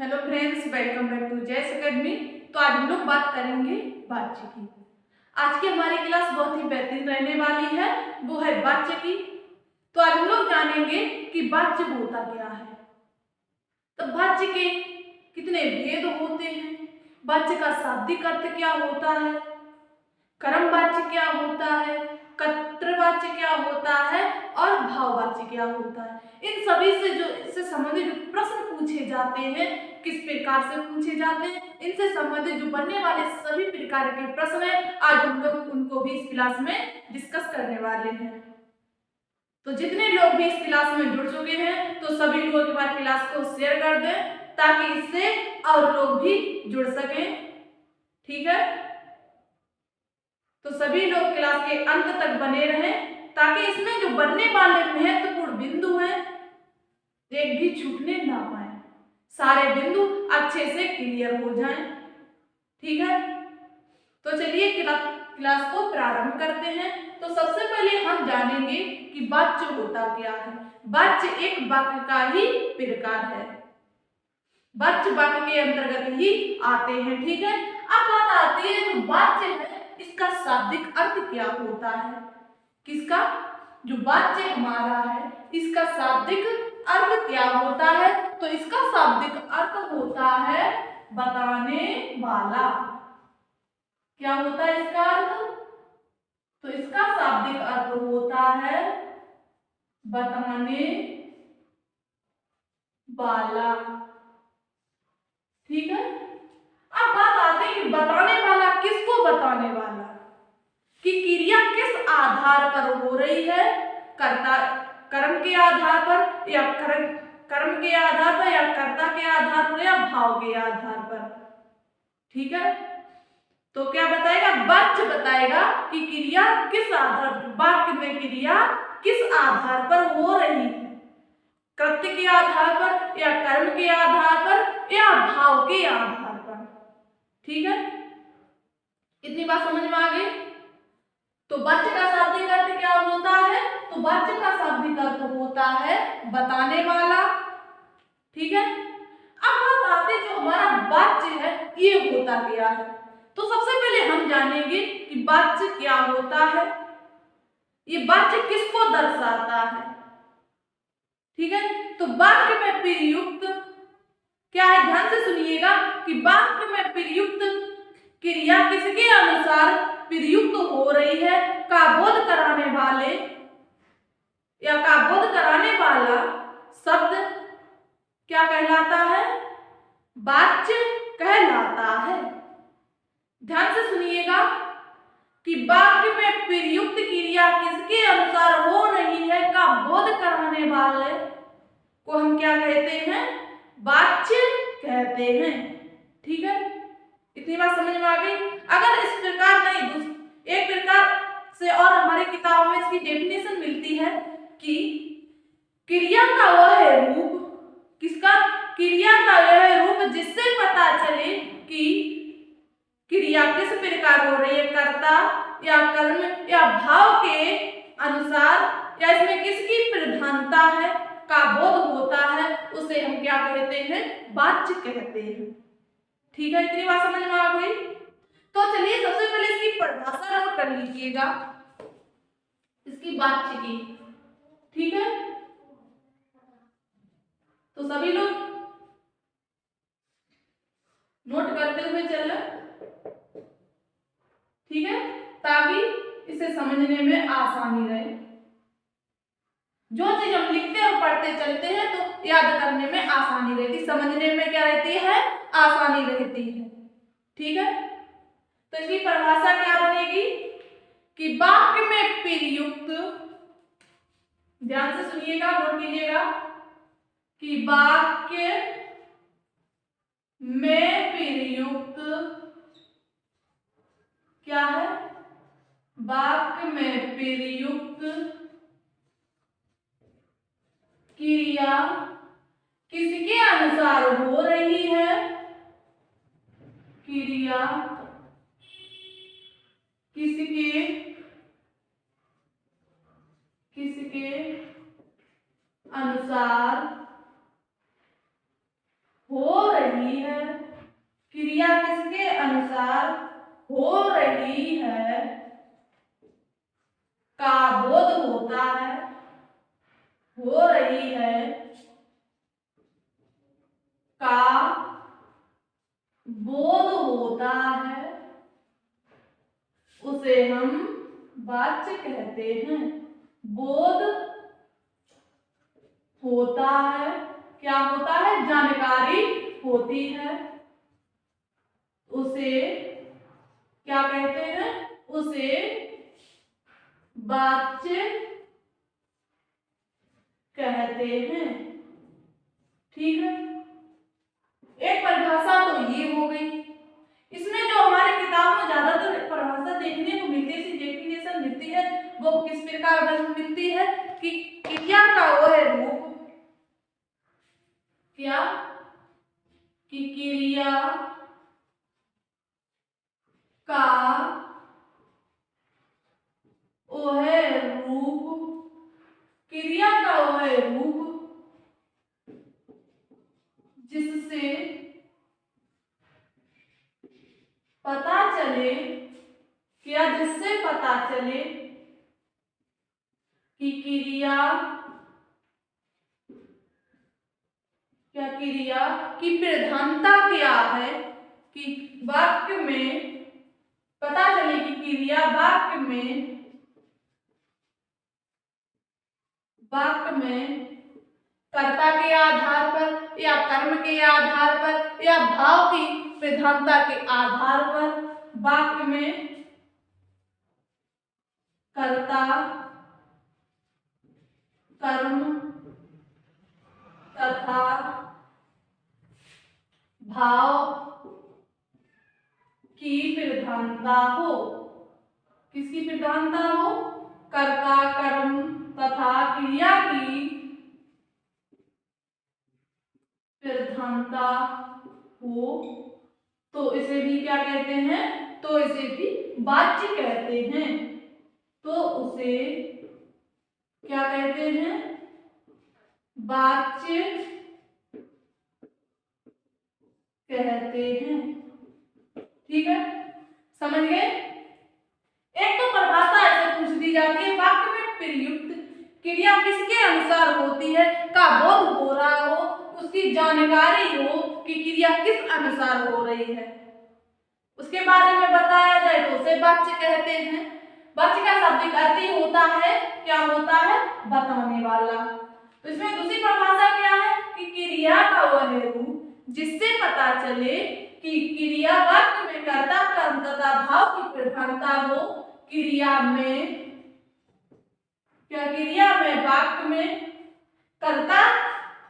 Hello friends, welcome back to Jayas academy. तो आज हम लोग बात करेंगे वाच्य की। आज की हमारी क्लास बहुत ही बेहतरीन रहने वाली है, वो है वाच्य की। तो आज हम लोग जानेंगे कि वाच्य होता क्या है, तो वाच्य के कितने भेद होते हैं, वाच्य का शाब्दिक अर्थ क्या होता है, कर्मवाच्य क्या होता है, कर्तृवाच्य क्या होता है और भाववाच्य क्या होता है। इन सभी से जो इससे संबंधित जो प्रश्न पूछे जाते हैं, किस प्रकार से पूछे जाते हैं, इनसे संबंधित जो बनने वाले सभी प्रकार के प्रश्न हैं, आज हम लोग उनको भी इस क्लास में डिस्कस करने वाले हैं। तो जितने लोग भी इस क्लास में जुड़ चुके हैं, तो सभी लोग एक बार क्लास को शेयर कर दें ताकि इससे और लोग भी जुड़ सकें। ठीक है, तो सभी लोग क्लास के अंत तक बने रहें ताकि इसमें जो बनने वाले महत्वपूर्ण बिंदु हैं एक भी छूटने ना पाए, सारे बिंदु अच्छे से क्लियर हो जाएं। ठीक है, तो चलिए क्लास को प्रारंभ करते हैं। तो सबसे पहले हम जानेंगे कि वाच्य होता क्या है। वाच्य एक वाक्य का ही प्रकार है, वाच्य वाक्य के अंतर्गत ही आते हैं। ठीक है, अब बात आती है जो वाच्य है इसका शाब्दिक अर्थ क्या होता है। किसका, जो वाच्य हमारा है इसका शाब्दिक अर्थ क्या होता है, तो इसका शाब्दिक अर्थ होता है बताने वाला। क्या होता है इसका अर्थ, तो इसका शाब्दिक अर्थ होता है बताने वाला। ठीक है, अब बात आती है कि बताने वाला किसको बताने वाला, कि क्रिया किस आधार पर हो रही है, कर्ता कर्म के आधार पर या कर्म के आधार पर या कर्ता के आधार पर या भाव के आधार पर। ठीक है, तो क्या बताएगा, वाच्य बताएगा कि क्रिया किस आधार, वाक्य में क्रिया किस आधार पर हो रही है, कृत्य के आधार पर या कर्म के आधार पर या भाव के आधार पर। ठीक है, इतनी बात समझ में आ गई। तो वाच्य का शाब्दिक अर्थ क्या होता है, तो वाच्य का शाब्दिक अर्थ होता है बताने वाला। ठीक है, अब बात आती है जो हमारा वाच्य है ये होता क्या है। तो सबसे पहले हम जानेंगे कि वाच्य क्या होता है, ये वाच्य किसको दर्शाता है। ठीक है, तो वाक्य में प्रयुक्त क्या है, ध्यान से सुनिएगा कि वाक्य में प्रयुक्त क्रिया किसके अनुसार प्रयुक्त हो रही है, का बोध कराने वाले या का बोध कराने वाला शब्द क्या कहलाता है, वाच्य कहलाता है। ध्यान से सुनिएगा कि वाक्य में प्रयुक्त क्रिया किसके अनुसार हो रही है का बोध कराने वाले को हम क्या कहते हैं, वाच्य कहते हैं। ठीक है, इतनी बात समझ में आ गई। अगर इस प्रकार नहीं, एक प्रकार से और हमारी किताब में इसकी डेफिनेशन मिलती है कि क्रिया का वह रूप, किसका, क्रिया का यह रूप जिससे पता चले कि क्रिया किस प्रकार हो रही है, कर्ता या कर्म या भाव के अनुसार या इसमें किसकी प्रधानता है का बोध होता है, उसे हम क्या कहते हैं, वाच्य कहते हैं। ठीक है, इतनी बात समझ में आ गई। तो चलिए सबसे पहले इसकी परिभाषा नोट कर लीजिएगा, इसकी वाच्य की। ठीक है, तो सभी लोग नोट करते हुए चलना। ठीक है, ताकि इसे समझने में आसानी रहे। जो चीज हम लिखते और पढ़ते चलते हैं तो याद करने में आसानी रहती, समझने में क्या रहती है, आसानी रहती है। ठीक है, तो इसकी परिभाषा क्या बनेगी कि वाक्य में प्रयुक्त, ध्यान से सुनिएगा, नोट कीजिएगा कि वाक्य में प्रयुक्त क्या है, वाक्य में प्रयुक्त क्रिया किसके अनुसार हो रही है, क्रिया किसके अनुसार हो रही रही है, क्रिया किसके अनुसार हो रही है का बोध होता है, हो रही है का बोध होता है, उसे हम वाच्य कहते हैं। बोध होता है, क्या होता है, जानकारी होती है, उसे क्या कहते हैं, उसे वाच्य कहते हैं। ठीक है, एक परिभाषा तो ये हो गई। इसमें जो हमारे किताब में ज्यादातर परिभाषा देखने को मिलती है, डेफिनेशन मिलती है, वो किस प्रकार मिलती है कि क्रिया का वह रूप, क्या कि क्रिया का वह रूप, क्रिया का वह रूप जिससे पता चले, क्या जिससे पता चले कि क्रिया, क्या क्रिया की प्रधानता क्या है, कि वाक्य में पता चले कि क्रिया वाक्य में कर्ता के आधार पर या कर्म के आधार पर या भाव की प्रधानता के आधार पर वाक्य में कर्ता, कर्म तथा भाव की प्रधानता हो। किसकी प्रधानता हो, कर्ता, कर्म तथा क्रिया की प्रधानता हो, तो इसे भी क्या कहते हैं, तो इसे भी वाच्य कहते हैं। तो उसे क्या कहते हैं, वाच्य कहते हैं। ठीक है, समझ गए। एक तो परिभाषा ऐसे पूछ दी जाती है, वाक्य में प्रयुक्त क्रिया किसके अनुसार होती है का बोध हो रहा हो, उसकी जानकारी हो कि क्रिया किस अनुसार हो रही है, उसके बारे में बताया जाए तो उसे वाच्य कहते हैं। वाच्य का शाब्दिक अर्थ ही होता है, क्या होता है, बताने वाला। तो इसमें दूसरी परिभाषा क्या है कि क्रिया का वह रूप जिससे पता चले कि क्रिया वाक्य में कर्ता, कर्म तथा भाव की प्रधानता हो, क्रिया में, क्या क्रिया में वाक्य में कर्ता,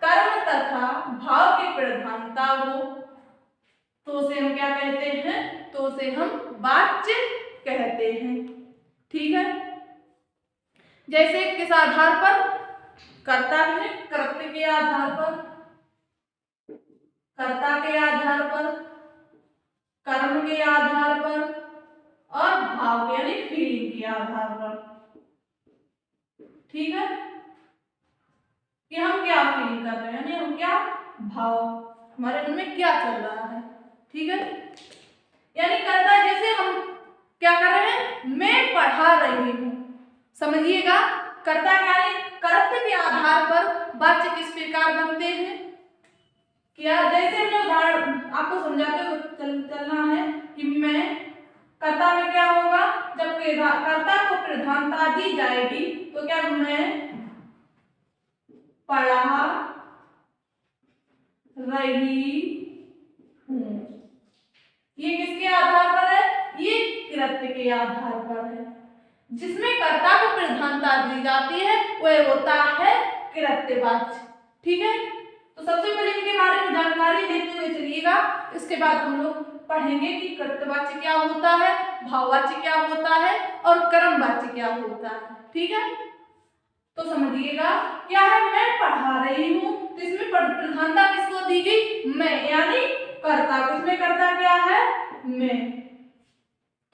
कर्म तथा भाव की प्रधानता हो, तो उसे हम क्या कहते हैं, तो उसे हम वाच्य कहते हैं। ठीक है, जैसे किस आधार पर, कर्ता है, कृत्य के आधार पर, कर्ता के आधार पर, कर्म के आधार पर और भाव के यानी फीलिंग के आधार पर। ठीक है, कि हम क्या फील कर रहे हैं, यानी हम क्या भाव, हमारे मन में क्या चल रहा है। ठीक है, यानी कर्ता, जैसे हम क्या कर रहे हैं, मैं पढ़ा रही हूं, समझिएगा, कर्ता यानी कर्तव्य के आधार पर वाच्य किस प्रकार बनते हैं, क्या जैसे हमने उदाहरण आपको समझाते हुए चलना है कि मैं, कर्ता में क्या होगा, जब कर्ता को प्रधानता दी जाएगी तो क्या, मैं पढ़ा रही हूं, ये किसके आधार पर है, ये कृत्य के आधार पर है। जिसमें कर्ता को प्रधानता दी जाती है वह होता है कृत्यवाच्य। ठीक है, तो सबसे पहले इनके बारे में जानकारी देते हुए चलिएगा, इसके बाद हम लोग पढ़ेंगे कि कृत्यवाच्य क्या होता है, भाववाच्य क्या होता है और कर्मवाच्य क्या होता है। ठीक है, तो समझिएगा क्या है, मैं पढ़ा रही हूं, तो इसमें प्रधानता किसको दी गई, मैं, यानी कर्ता, किसमें कर्ता क्या है, मैं,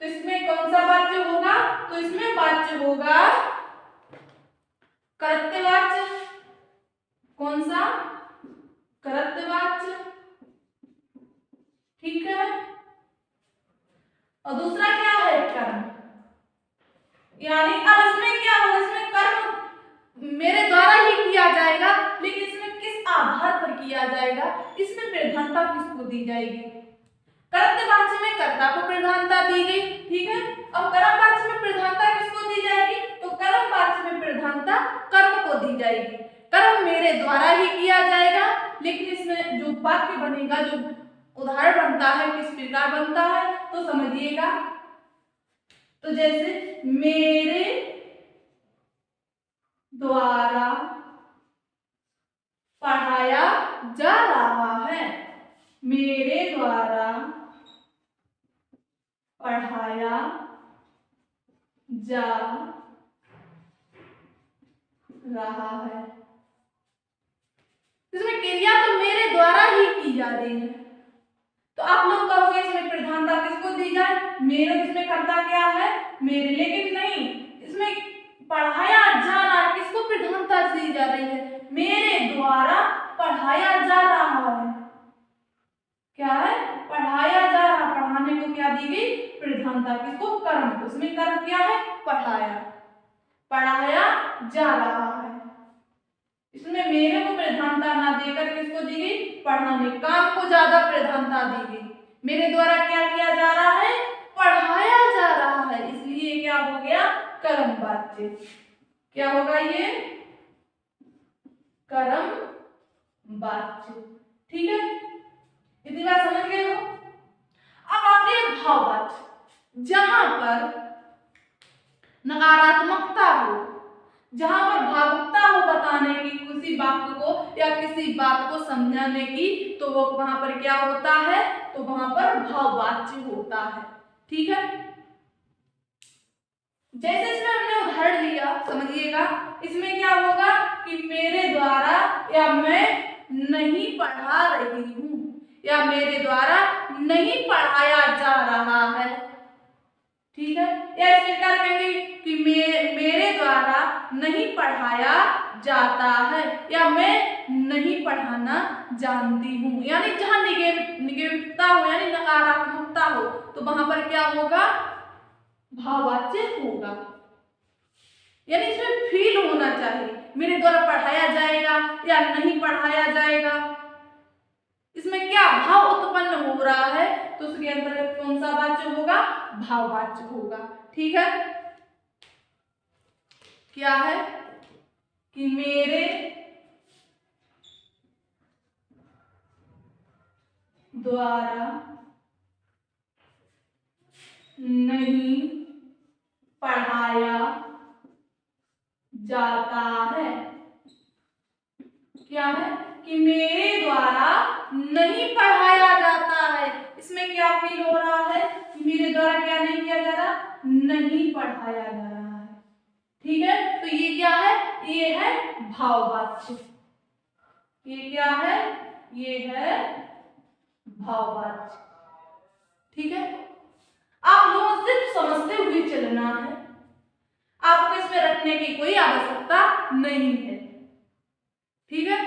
तो इसमें कौन सा वाच्य होगा, तो इसमें वाच्य होगा कृत्यवाच्य। कौन सा, कृत्यवाच्य। ठीक है। और दूसरा क्या है, कर्म। यानी अब इसमें क्या होगा, इसमें कर्म मेरे द्वारा ही किया जाएगा, लेकिन इसमें किस आधार पर किया जाएगा, इसमें प्रधानता किसको दी जाएगी। कर्तवाच्य में कर्ता को प्रधानता दी गई, ठीक है। अब कर्मवाच्य में प्रधानता किसको दी जाएगी, तो कर्मवाच्य में प्रधानता कर्म को दी जाएगी। कर्म मेरे द्वारा ही किया जाएगा, लेकिन इसमें जो वाक्य बनेगा, जो उदाहरण बनता है, किस प्रकार बनता है तो समझिएगा। तो जैसे मेरे द्वारा पढ़ाया जा रहा है, मेरे द्वारा पढ़ाया जा रहा है। इसमें क्रिया तो मेरे द्वारा ही की जा रही है, तो आप लोग कहोगे इसमें प्रधानता किसको दी जाए, मेरे, इसमें कर्ता क्या है, मेरे, लेकिन नहीं, इसमें पढ़ाया जा रहा है, किसको प्रधानता दी जा रही है, मेरे द्वारा पढ़ाया जा रहा है। क्या है, पढ़ाया जा रहा, पढ़ाने को क्या दी गई, प्रधानता, किसको, कर्म को। इसमें कर्म क्या है, पढ़ाया, पढ़ाया जा रहा है। इसमें मेरे को प्रधानता ना देकर किसको दी गई, पढ़ाने, काम को ज्यादा प्रधानता दी गई। मेरे द्वारा क्या किया जा रहा है, पढ़ाया जा रहा है, इसलिए क्या हो गया, कर्मवाच्य। क्या होगा ये, कर्मवाच्य। ठीक है, इतनी बात समझ गए हो। अब आते हैं भाववाच्य, जहां पर नकारात्मकता हो, जहां पर भावुकता हो बताने की, किसी वाक्य को या किसी बात को समझाने की, तो वो वहां पर क्या होता है, तो वहां पर भाववाच्य होता है। ठीक है, जैसे इसमें हमने उदाहरण लिया, समझिएगा, इसमें क्या होगा कि मेरे द्वारा, या मैं नहीं पढ़ा रही हूं, या मेरे द्वारा नहीं पढ़ाया जा रहा है। ठीक है, या इस प्रकार कहेंगे कि मेरे द्वारा नहीं पढ़ाया जाता है, या मैं नहीं पढ़ाना जानती हूँ। यानी जहां निगेटिवता हो, यानी नकारात्मकता हो, तो वहां पर क्या होगा, भाववाच्य होगा। यानी इसमें फील होना चाहिए, मेरे द्वारा पढ़ाया जाएगा या नहीं पढ़ाया जाएगा, इसमें क्या भाव उत्पन्न हो रहा है, तो उसके अंतर्गत कौन सा वाच्य होगा, भाववाच्य होगा। ठीक है, क्या है कि मेरे द्वारा नहीं पढ़ाया जाता है। क्या है कि मेरे द्वारा नहीं पढ़ाया जाता है, इसमें क्या फील हो रहा है कि मेरे द्वारा क्या नहीं किया जा रहा, नहीं पढ़ाया जा रहा है। ठीक है, तो ये क्या है, ये है भाववाच्य। ये क्या है, ये है भाववाच्य। ठीक है, आप लोगों को सिर्फ समझते हुए चलना है, आपको इसमें रखने की कोई आवश्यकता नहीं है। ठीक है,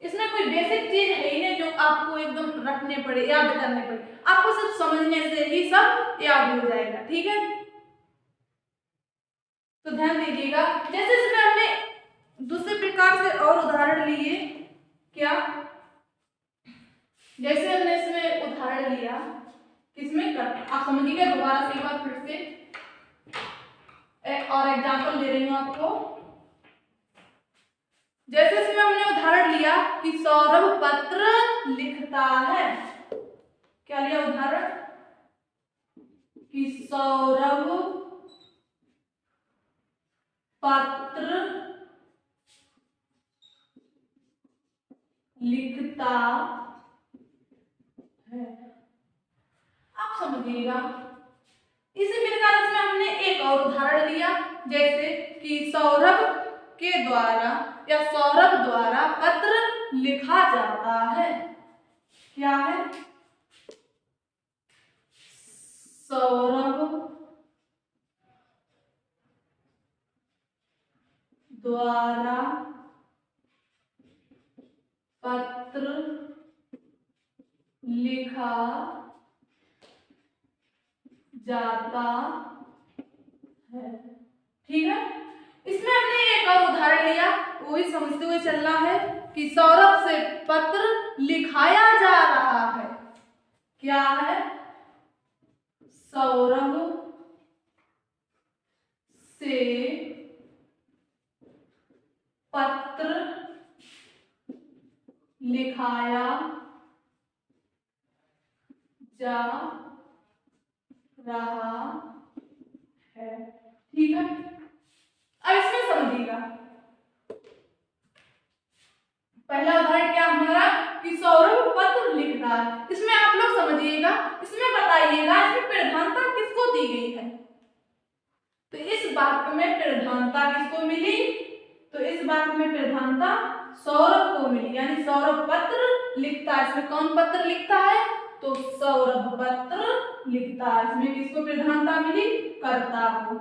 इसमें कोई बेसिक चीज है ही नहीं जो आपको एकदम रखने पड़े, याद करने पड़े, आपको सिर्फ समझने से ही सब याद हो जाएगा। ठीक है, तो ध्यान दीजिएगा। जैसे इसमें हमने दूसरे प्रकार से और उदाहरण लिए, क्या, जैसे हमने इसमें उदाहरण लिया, किसमें कर, आप समझिएगा, दोबारा से एक बार फिर से एक और एग्जांपल दे रही हूं आपको। जैसे इसमें हमने उदाहरण लिया कि सौरभ पत्र लिखता है। क्या लिया उदाहरण, कि सौरभ पत्र लिखता है। आप समझिएगा, इसी प्रकार इसमें हमने एक और उदाहरण लिया, जैसे कि सौरभ के द्वारा या सौरभ द्वारा पत्र लिखा जाता है। क्या है, सौरभ द्वारा पत्र लिखा जाता है। ठीक है, इसमें हमने एक और उदाहरण लिया, वो ही समझते हुए चलना है कि सौरभ से पत्र लिखाया जा रहा है। क्या है? सौरभ से पत्र लिखाया जा रहा है। ठीक है, अब इसमें समझिएगा, पहला उदाहरण क्या हमारा कि सौरभ पत्र लिख रहा है। इसमें आप लोग समझिएगा, इसमें बताइएगा इसमें प्रधानता किसको दी गई है। तो इस वाक्य में प्रधानता किसको मिली? तो इस वाक्य में प्रधानता सौरभ को मिली, यानी सौरभ पत्र लिखता है। इसमें कौन पत्र लिखता है? तो सौरभ पत्र लिखता है। इसमें किसको प्रधानता मिली? कर्ता को।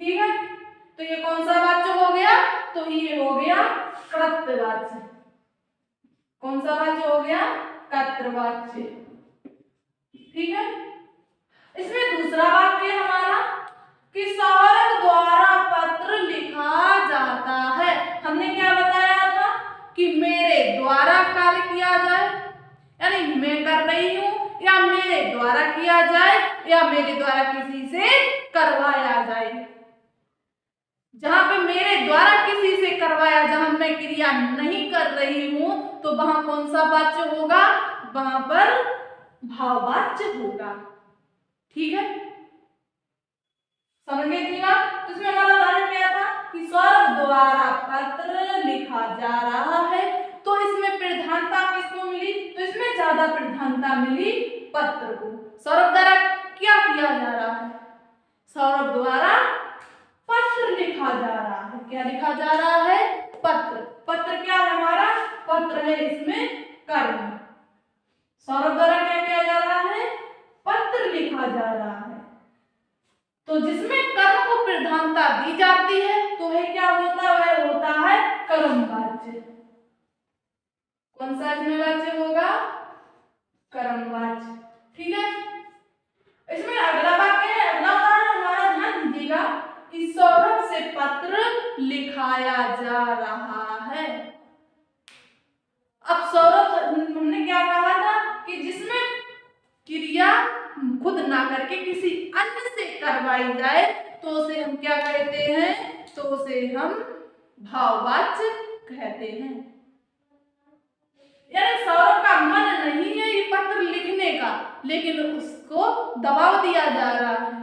ठीक है, तो ये कौन सा वाच्य हो गया? तो ये हो गया कर्तवाच्य। कौन सा वाच्य हो गया? कर्तवाच्य। ठीक है, इसमें दूसरा वाक्य हमारा कि सौरभ द्वारा पत्र लिखा जाता है। हमने क्या बताया था कि मेरे द्वारा कार्य किया जाए, यानी मैं कर रही हूं, या मेरे द्वारा किया जाए, या मेरे द्वारा किसी से करवाया जाए। जहां पे मेरे द्वारा किसी से करवाया, जहां मैं क्रिया नहीं कर रही हूं, तो वहां कौन सा वाच्य होगा? वहां पर भाववाच्य होगा। ठीक है, समझ गए इतनी बात? तो इसमें हमारा उदाहरण क्या था कि सौरभ द्वारा पत्र लिखा जा रहा है। तो इसमें प्रधानता किसको मिली? तो इसमें ज्यादा प्रधानता मिली पत्र को। सौरभ द्वारा क्या किया जा रहा है? सौरभ द्वारा पत्र लिखा जा रहा है। क्या लिखा जा रहा है? पत्र। पत्र क्या है हमारा? पत्र है इसमें कर्म। सौरभ द्वारा क्या किया जा रहा है? पत्र लिखा जा रहा है। तो जिसमें कर्म को प्रधानता दी जाती है तो वह क्या होता है? वह होता है कर्मवाच्य। कौन सा इसमें वाच्य होगा? कर्मवाच्य। ठीक है, इसमें अगला वाक्य है, अगला उदाहरण हमारा ध्यान दीजिएगा कि सौरभ से पत्र लिखाया जा रहा है। अब सौरभ, हमने क्या कहा था कि जिसमें क्रिया खुद ना करके किसी अन्य से करवाई जाए तो उसे हम क्या कहते हैं? तो उसे हम भाववाच्य कहते हैं। यानी सौरभ का मन नहीं है ये पत्र लिखने का, लेकिन उसको दबाव दिया जा रहा है।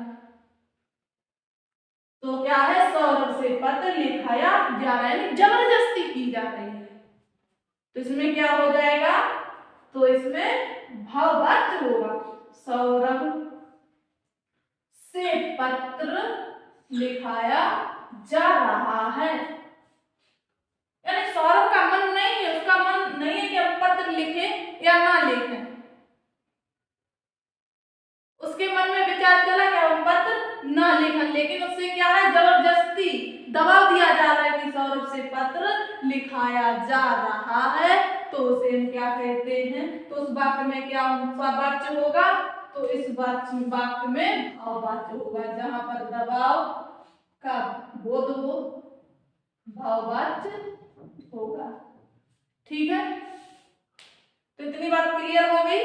तो क्या है? सौरभ से पत्र लिखाया जा रहा है, जबरदस्ती की जा रही है। तो इसमें क्या हो जाएगा? तो इसमें भाववाच्य होगा। सौरभ से पत्र लिखाया जा रहा है, यानी सौरभ का मन नहीं है, उसका मन नहीं है कि हम पत्र लिखें या ना लिखें। उसके मन में विचार चला कि हम पत्र ना लिखें, लेकिन उससे क्या है? जबरदस्ती दबाव दिया जा रहा है कि सौरभ से पत्र लिखाया जा रहा है। तो उसे हम क्या कहते हैं? तो उस वाक्य में क्या वाच्य होगा? तो इस वाक्य में भाववाच्य होगा। जहां पर दबाव का बोध हो, भाववाच्य होगा। ठीक है, तो इतनी बात क्लियर हो गई।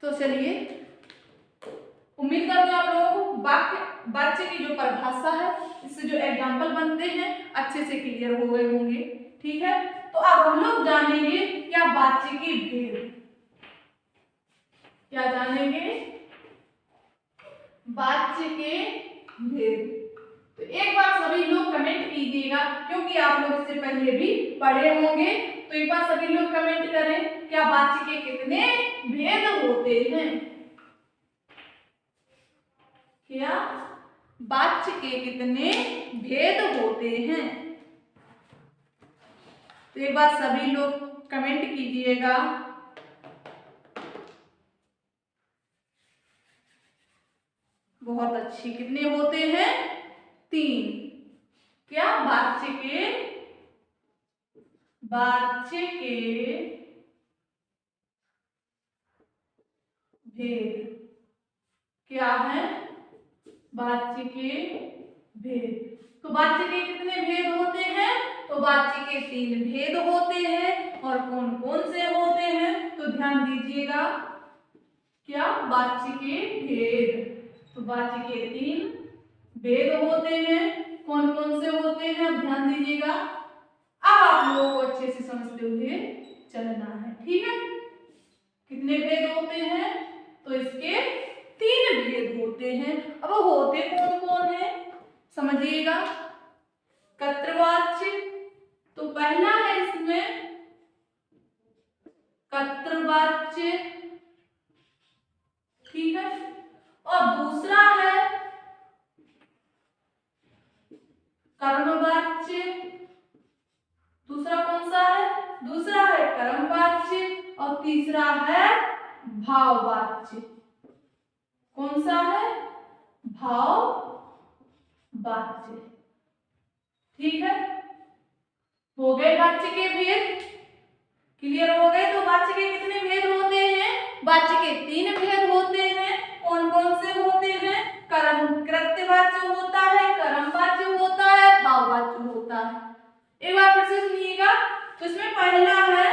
तो चलिए, उम्मीद करते हैं आप लोगों को वाच्य की जो परिभाषा है, इससे जो एग्जाम्पल बनते हैं अच्छे से क्लियर हो गए होंगे। ठीक है, तो अब हम लोग जानेंगे क्या वाच्य की भेद। क्या जानेंगे? वाच्य के भेद। तो एक बार सभी लोग कमेंट कीजिएगा, क्योंकि आप लोग इससे पहले भी पढ़े होंगे। तो एक बार सभी लोग कमेंट करें, क्या वाच्य के कितने भेद होते हैं? क्या वाच्य के कितने भेद होते हैं? तो एक बार सभी लोग कमेंट कीजिएगा। बहुत अच्छी। कितने होते हैं? 3। क्या वाच्य के भेद। क्या है? वाच्य के भेद। तो वाच्य के कितने भेद होते हैं? तो वाच्य के 3 भेद होते हैं। और कौन कौन से होते हैं? तो ध्यान दीजिएगा। क्या? वाच्य के भेद। तो वाच्य के 3 भेद होते हैं। कौन कौन से होते हैं? अब ध्यान दीजिएगा। अब आप लोगों को अच्छे से समझते हुए चलना है, ठीक है? कितने भेद होते हैं? तो इसके 3 भेद होते हैं। अब होते कौन कौन है समझिएगा। कर्तृवाच्य, तो पहला है इसमें कर्तृवाच्य, ठीक है? और दूसरा है कर्मवाच्य। दूसरा कौन सा है? दूसरा है कर्मवाच्य। और तीसरा है भाववाच्य। कौन सा है? भाववाच्य, ठीक है? हो गए वाच्य के भेद, क्लियर हो गए? तो वाच्य के कितने भेद होते हैं? वाच्य के 3 भेद होते हैं। कौन कौन से होते हैं? कृत्यवाच्य होता है, कर्मवाच्य होता है, भाववाच्य होता है। एक बार फिर से सुनिएगा। तो इसमें पहला है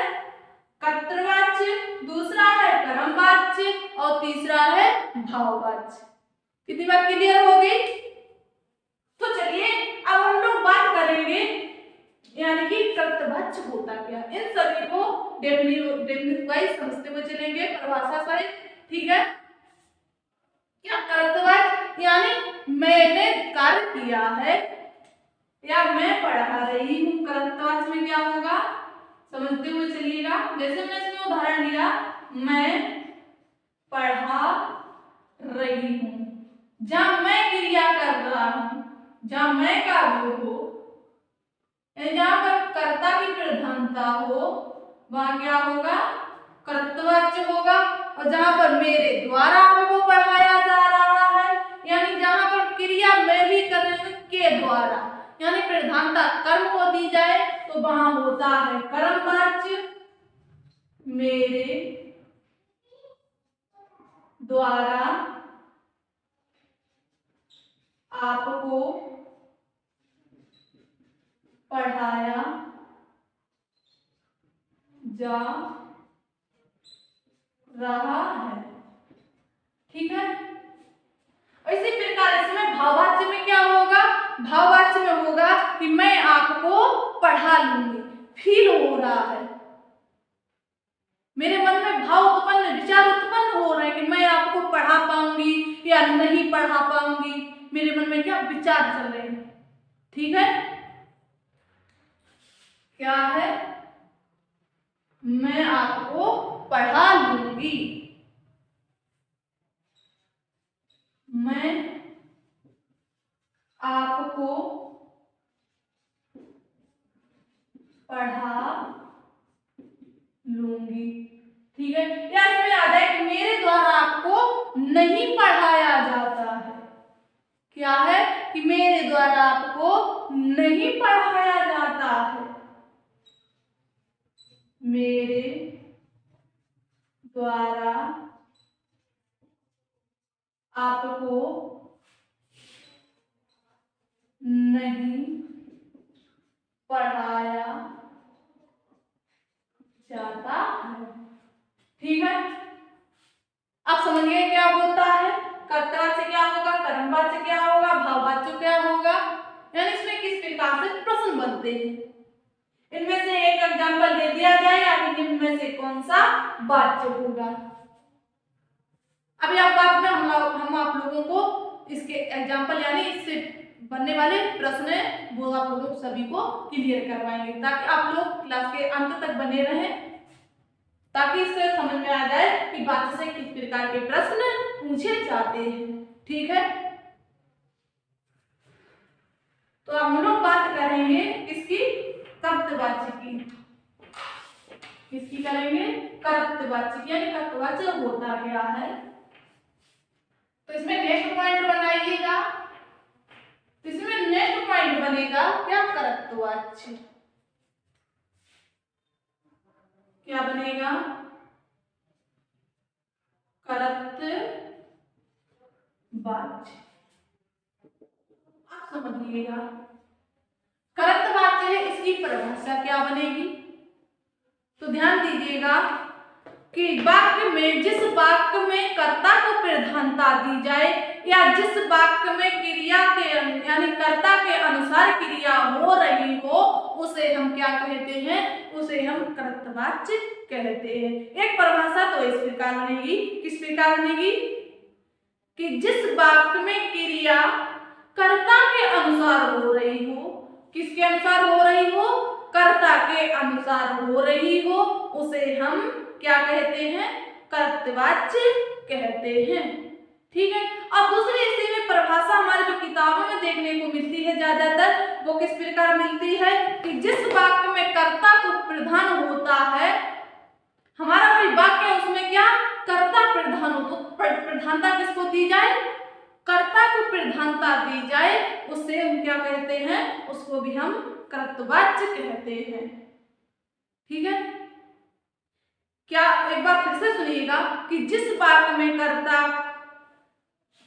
कर्तृवाच्य, दूसरा है कर्मवाच्य और तीसरा है भाववाच्य। कितनी बात क्लियर हो गई? तो चलिए अब हम लोग बात करेंगे यानी कि कर्तृवाच्य होता क्या। इन सभी को डेफिनेट वाइज समझते हुए चलेंगे, परिभाषा सहित, ठीक है? क्या कर्तृवाच्य? यानी मैंने कार्य किया है या मैं पढ़ा रही हूँ। कर्तृवाच्य में क्या होगा समझते हुए चलिएगा। जैसे मैंने इसमें उदाहरण दिया, मैं पढ़ा रही हूँ। जहां मैं क्रिया कर रहा हूं, जहां मैं कार्य हो, जहां पर कर्ता की प्रधानता हो, वहां क्या होगा? कर्तृवाच्य होगा। और जहां पर मेरे द्वारा आपको पढ़ाया जा रहा है, यानी जहां पर क्रिया मैं ही करने के द्वारा यानी प्रधानता कर्म को दी जाए, तो वहां होता है कर्मवाच्य। मेरे द्वारा आपको पढ़ाया जा रहा है, ठीक है? इसी प्रकार इसमें भाववाच्य में क्या होगा? भाववाच्य में होगा कि मैं आपको पढ़ा लूंगी, फील हो रहा है, मेरे मन में भाव उत्पन्न, विचार उत्पन्न हो रहे हैं कि मैं आपको पढ़ा पाऊंगी या नहीं पढ़ा पाऊंगी। मेरे मन में क्या विचार चल रहे हैं, ठीक है? क्या है? मैं आपको पढ़ा लूंगी, मैं आपको पढ़ा लूंगी, ठीक है? या इसमें आ जाए कि मेरे द्वारा आपको नहीं पढ़ाया जाता है। क्या है? कि मेरे द्वारा आपको नहीं पढ़ाया जाता है, मेरे द्वारा आपको नहीं पढ़ाया जाता है, ठीक है? अब समझिए क्या होता है। कर्तृवाच्य क्या होगा, कर्मवाच्य क्या होगा, भाववाच्य क्या होगा, यानी इसमें किस प्रकार से प्रश्न बनते हैं। इनमें से एक एग्जाम्पल दे दिया जाए या इनमें से कौन सा वाच्य होगा। अभी आप बात में हम आप लोगों को इसके एग्जाम्पल यानी इससे बनने वाले प्रश्न वो आप लोगों सभी को क्लियर करवाएंगे, ताकि आप लोग क्लास के अंत तक बने रहें, ताकि इससे समझ में आ जाए कि वाच्य से किस प्रकार के प्रश्न पूछे जाते हैं, ठीक है? तो हम लोग बात करेंगे किसकी? कर्तृवाच्य की। किसकी करेंगे? कर्तृवाच्य की, यानी कर्तृवाच्य होता क्या है। तो इसमें नेक्स्ट पॉइंट बनाइएगा। इसमें नेक्स्ट पॉइंट बनेगा क्या? कर्तृवाच्य। क्या बनेगा? कर्तवाच्य। आप समझिएगा, कर्तवाच्य है, इसकी परिभाषा क्या बनेगी? तो ध्यान दीजिएगा कि वाक्य में जिस वाक्य में कर्ता को प्रधानता दी जाए या जिस वाक्य में क्रिया के यानी कर्ता के अनुसार क्रिया हो रही हो उसे हम क्या कहते हैं? उसे हम कर्तवाच्य कहते हैं। एक परिभाषा तो इस प्रकार बनेगी, किस प्रकार बनेगी? कि जिस वाक्य में क्रिया कर्ता के अनुसार हो रही हो, किसके अनुसार हो रही हो? कर्ता के अनुसार हो रही हो, उसे हम क्या कहते हैं? कर्तवाच्य कहते हैं। ठीक है। अब दूसरी इसी में परिभाषा हमारे जो किताबों में देखने को मिलती है ज्यादातर, वो किस प्रकार मिलती है? कि जिस वाक्य में कर्ता को प्रधान होता है, हमारा कोई वाक्य है उसमें क्या कर्ता प्रधान हो, तो प्रधानता किसको दी जाए? कर्ता को प्रधानता दी जाए, उससे हम क्या कहते हैं? उसको भी हम कर्तवाच्य कहते हैं। ठीक है। क्या एक बार फिर से सुनिएगा कि जिस वाक्य में कर्ता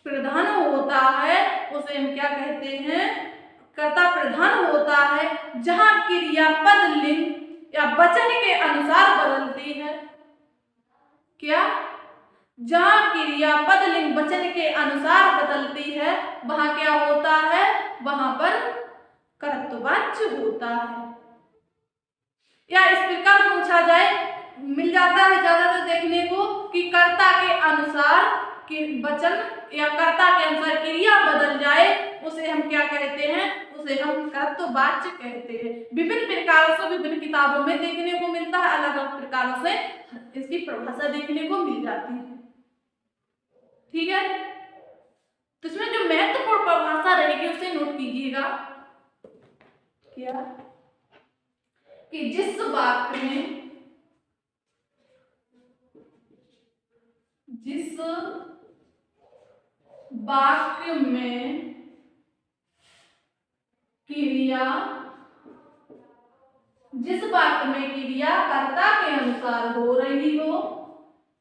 प्रधान होता है उसे हम क्या कहते हैं? कर्ता प्रधान होता है। जहां क्रिया पद लिंग या वचन के अनुसार बदलती है, क्या? जहां क्रिया पद लिंग वचन के अनुसार बदलती है वहां क्या होता है? वहां पर कर्तवाच्य होता है। या इस प्रकार पूछा जाए, मिल जाता है ज्यादातर देखने को कि कर्ता के अनुसार कि वचन या कर्ता के अनुसार क्रिया बदल जाए, उसे हम क्या कहते हैं? उसे हम कर्तवाच्य कहते हैं। विभिन्न प्रकारों से विभिन्न किताबों में देखने को मिलता है, अलग अलग प्रकारों से इसकी परिभाषा देखने को मिल जाती है। ठीक है। तो इसमें जो महत्वपूर्ण परिभाषा रहेगी उसे नोट कीजिएगा। क्या? कि जिस वाक्य में क्रिया कर्ता के अनुसार हो रही हो,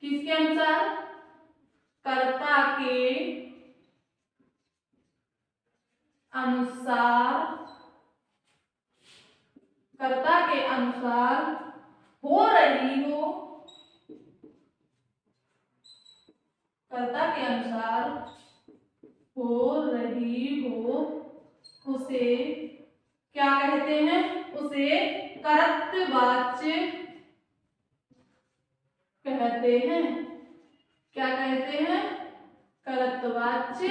किसके अनुसार? कर्ता के अनुसार हो रही हो, कर्ता के अनुसार हो रही हो, उसे क्या कहते हैं? उसे कर्तवाच्य कहते हैं। क्या कहते हैं? कर्तवाच्य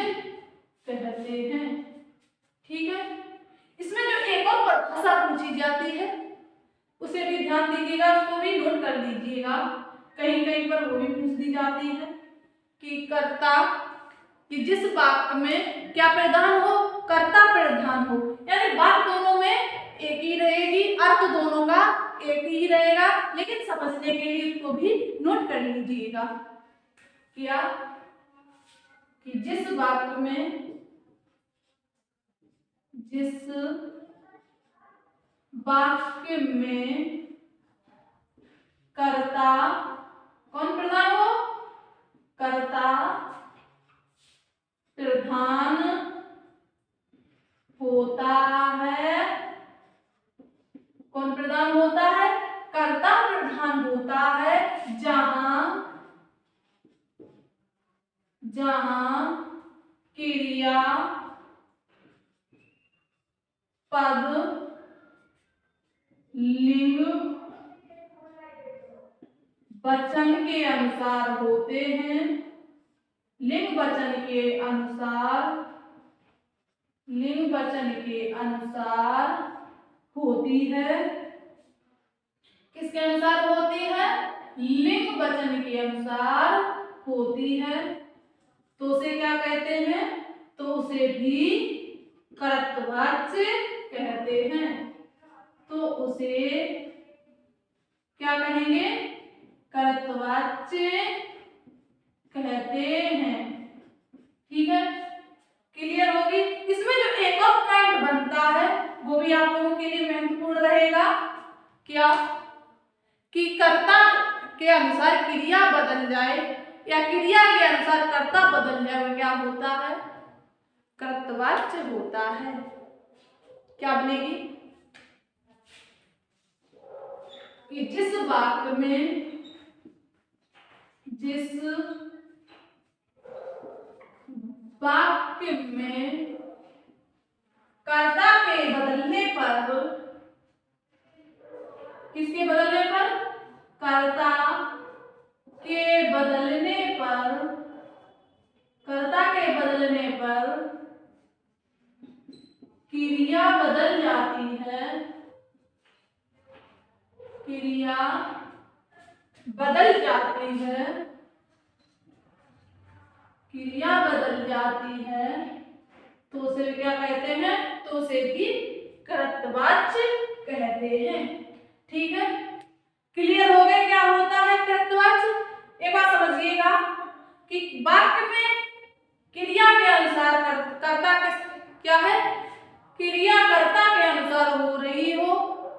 कहते हैं। ठीक है। इसमें जो एक और परिभाषा पूछी जाती है उसे भी ध्यान दीजिएगा, उसको भी नोट कर लीजिएगा। कहीं कहीं पर वो भी पूछ दी जाती है कि कर्ता कि जिस वाक्य में क्या प्रधान हो? कर्ता प्रधान हो, यानी बात दोनों में एक ही रहेगी, अर्थ दोनों का एक ही रहेगा, लेकिन समझने के लिए इसको भी नोट कर लीजिएगा। क्या? कि जिस वाक्य में कर्ता कौन प्रधान हो? कर्ता प्रधान होता है। कौन प्रधान होता है? कर्ता प्रधान होता है। जहां क्रिया पद लिंग वचन के अनुसार होते हैं, लिंग वचन के अनुसार होती है। किसके अनुसार होती है? लिंग वचन के अनुसार होती है। तो उसे क्या कहते हैं? तो उसे भी कर्तवाच्य कहते हैं। तो उसे क्या कहेंगे? कर्तवाच्य कहते हैं। ठीक है। क्लियर होगी? इसमें जो एक और पॉइंट बनता है वो भी आप लोगों के लिए महत्वपूर्ण रहेगा। क्या? कि कर्ता के अनुसार क्रिया बदल जाए या क्रिया के अनुसार कर्ता बदल जाए वो क्या होता है? कर्तवाच्य होता है। क्या बनेगी कि जिस वाक्य में कर्ता के बदलने पर, किसके बदलने पर? कर्ता के बदलने पर, कर्ता के बदलने पर क्रिया बदल जाती है, क्रिया बदल जाती है, क्रिया बदल जाती है, तो उसे क्या कहते हैं? तो उसे भी कर्तवाच्य कहते हैं। ठीक है, क्लियर हो गया क्या होता है कर्तवाच्य? एक बात समझिएगा कि वाक्य में क्रिया के अनुसार कर्ता क्या है? क्रिया कर्ता के अनुसार हो रही हो,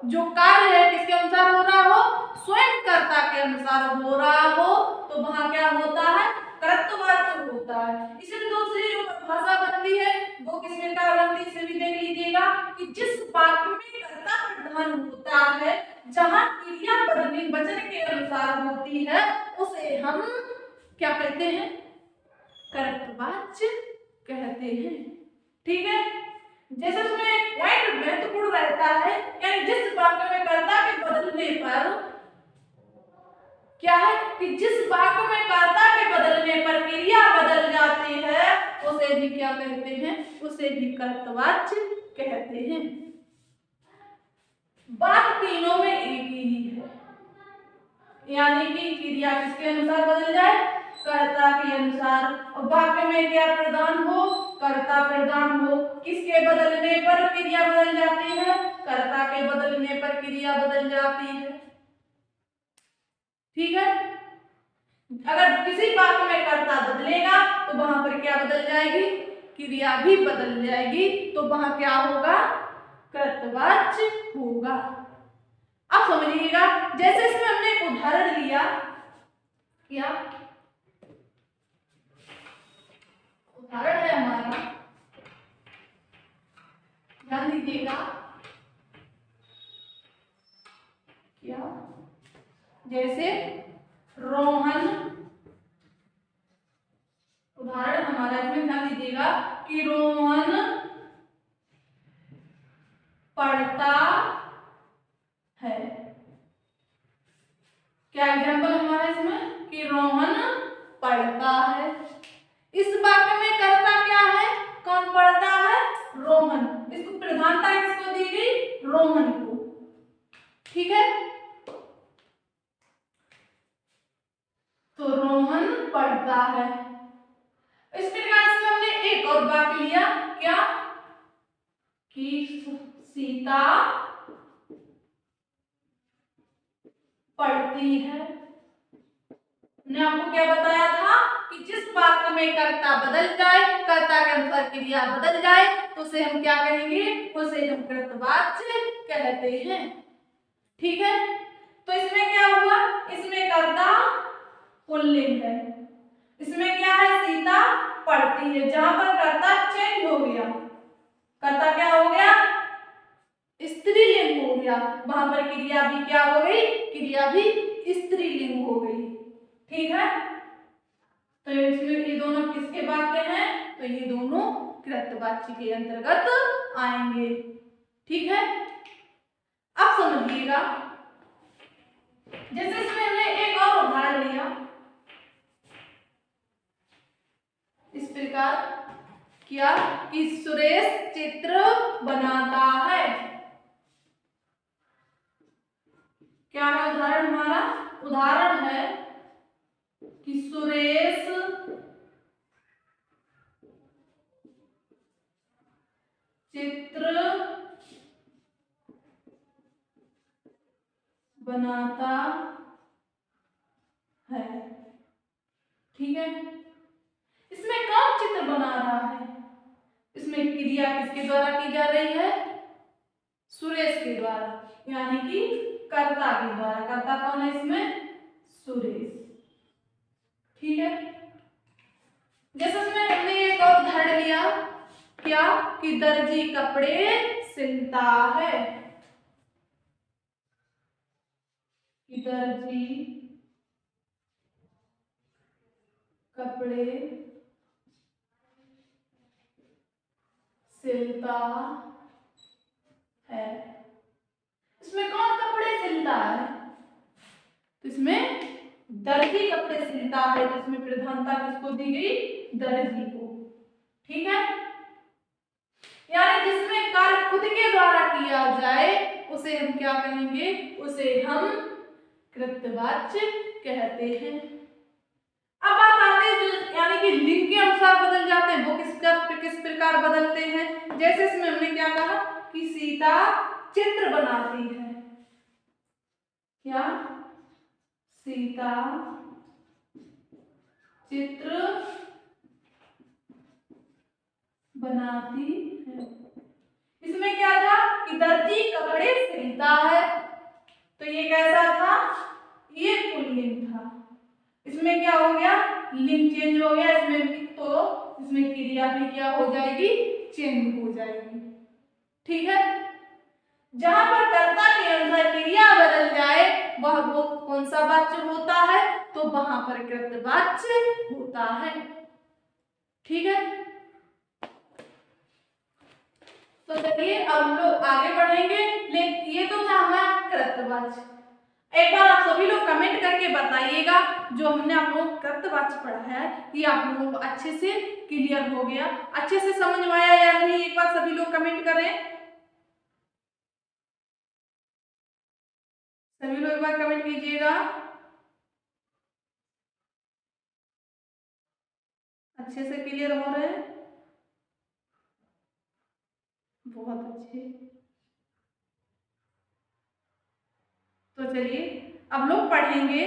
जो कार्य है किसके अनुसार हो रहा हो? स्वयं कर्ता के अनुसार हो रहा हो, तो वहां क्या होता है? कर्तवाच्य होता है। इसलिए दूसरी जो भाषा बनती है वो किस प्रकार बनती है, इसे भी देख लीजिएगा कि जिस वाक्य में कर्ता प्रधान होता है, जहां क्रिया बदलने वचन के अनुसार होती है, उसे हम क्या कहते हैं? कर्तवाच्य कहते हैं। ठीक है, जैसे उसमें पॉइंट महत्वपूर्ण रहता है, यानी जिस वाक्य में कर्ता के बदलने पर क्या है कि जिस वाक्य में कर्ता के बदलने पर क्रिया बदल जाती है, उसे भी क्या कहते हैं? उसे भी कर्तवाच्य कहते हैं। बात तीनों में एक ही है, यानी कि क्रिया किसके अनुसार बदल जाए? कर्ता के अनुसार। और वाक्य में क्या प्रधान हो? कर्ता प्रधान हो। किसके बदलने पर क्रिया बदल जाती है? कर्ता के बदलने पर क्रिया बदल जाती है। ठीक है, अगर किसी वाक्य में कर्ता बदलेगा तो वहां पर क्या बदल जाएगी? क्रिया भी बदल जाएगी, तो वहां क्या होगा? कर्तवाच्य होगा। अब समझिएगा, जैसे इसमें हमने एक उदाहरण लिया, क्या उदाहरण है हमारा, ध्यान दीजिएगा, क्या जैसे रोहन, उदाहरण हमारा इसमें ध्यान दीजिएगा कि रोहन पढ़ता है। क्या एग्जाम्पल हमारा इसमें कि रोहन पढ़ता है। इस वाक्य में कर्ता क्या है? कौन पढ़ता है? रोहन। इसको प्रधानता किसको दी गई? रोहन को। ठीक है, तो रोहन पढ़ता है। इस प्रकार से हमने एक और वाक्य लिया, क्या कि सीता पढ़ती है। मैंने आपको क्या बताया था कि जिस वाक्य में कर्ता बदल जाए, कर्ता के अनुसार क्रिया बदल जाए, तो उसे हम क्या कहेंगे? उसे हम कर्तवाच्य कहते हैं। ठीक है, तो इसमें क्या हुआ? इसमें कर्ता पुल्लिंग है, इसमें क्या है? सीता पढ़ती है। जहां पर कर्ता चेंज हो गया, कर्ता क्या हो गया? स्त्रीलिंग हो गया, वहां पर क्रिया भी क्या हो गई? क्रिया भी स्त्रीलिंग हो गई। ठीक है, तो इसमें ये दोनों किसके वाक्य हैं? तो ये दोनों कृतवाच्य के अंतर्गत आएंगे। ठीक है, अब समझिएगा, जैसे इसमें हमने एक और उदाहरण लिया, इस प्रकार क्या कि सुरेश चित्र बनाता है। क्या है उदाहरण हमारा? उदाहरण है कि सुरेश चित्र बनाता है। ठीक है, इसमें कौन चित्र बना रहा है? इसमें क्रिया किसके द्वारा की जा रही है? सुरेश के द्वारा, यानी कि कर्ता के द्वारा। कर्ता कौन है इसमें? सुरेश। ठीक है। जैसे उसमें हमने एक और उदाहरण लिया, क्या कि दर्जी कपड़े सिलता है, कि दर्जी कपड़े सिलता है। इसमें कौन कपड़े सिलता है? तो इसमें दर्जी कपड़े सिलता है, तो इसमें प्रधानता किसको दी गई? दर्जी को। ठीक है, यानी जिसमें कार्य खुद के द्वारा किया जाए उसे हम क्या कहेंगे? उसे हम कृतवाच्य कहते हैं। अब बात आती है जो यानी कि लिंग के अनुसार बदल जाते हैं, वो किस प्रकार बदलते हैं? जैसे इसमें हमने क्या कहा कि सीता चित्र बनाती है, क्या? सीता चित्र बनाती है। इसमें क्या था कि दर्जी कपड़े सिलता है, तो ये कैसा था? ये पुल्लिंग था। इसमें क्या हो गया? लिंग चेंज हो गया इसमें, तो इसमें क्रिया भी क्या हो जाएगी? चेंज हो जाएगी। ठीक है, जहां पर कर्ता के अनुसार क्रिया बदल जाए वह वो कौन सा वाच्य होता है? तो वहां पर कृतवाच्य होता है। ठीक है, तो चलिए अब हम लोग आगे बढ़ेंगे। लेकिन ये तो था हमारा कृतवाच्य। एक बार आप सभी लोग कमेंट करके बताइएगा जो हमने आप लोग कृतवाच्य पढ़ा है ये आप लोगों को अच्छे से क्लियर हो गया, अच्छे से समझ में आया या नहीं? एक बार सभी लोग कमेंट करें। सभी लोग एक बार कमेंट कीजिएगा। अच्छे से क्लियर हो रहे हैं? बहुत अच्छे। तो चलिए अब लोग पढ़ेंगे।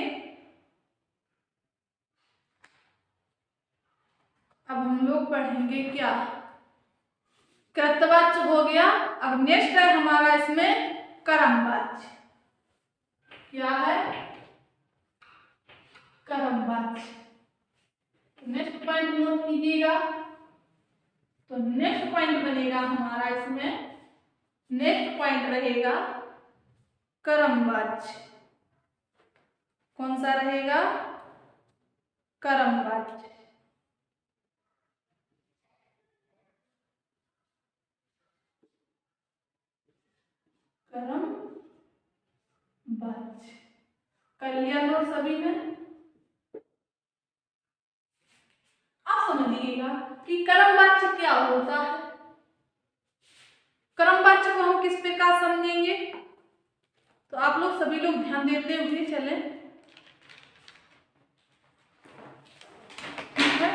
अब हम लोग पढ़ेंगे क्या? कृतवाच्य हो गया। अब नेक्स्ट है हमारा इसमें कर्मवाच्य। क्या है? कर्मवाच्य। नेक्स्ट पॉइंट नोट कीजिएगा। तो नेक्स्ट पॉइंट बनेगा हमारा इसमें, नेक्स्ट पॉइंट रहेगा कर्मवाच्य। कौन सा रहेगा? कर्मवाच्य। कर्मवाच्य कर लिया नोट सभी ने? आप समझिएगा कि कर्मवाच्य क्या होता है। कर्मवाच्य को हम किस प्रकार समझेंगे, तो आप लोग सभी लोग ध्यान देते हुए चले। ठीक है,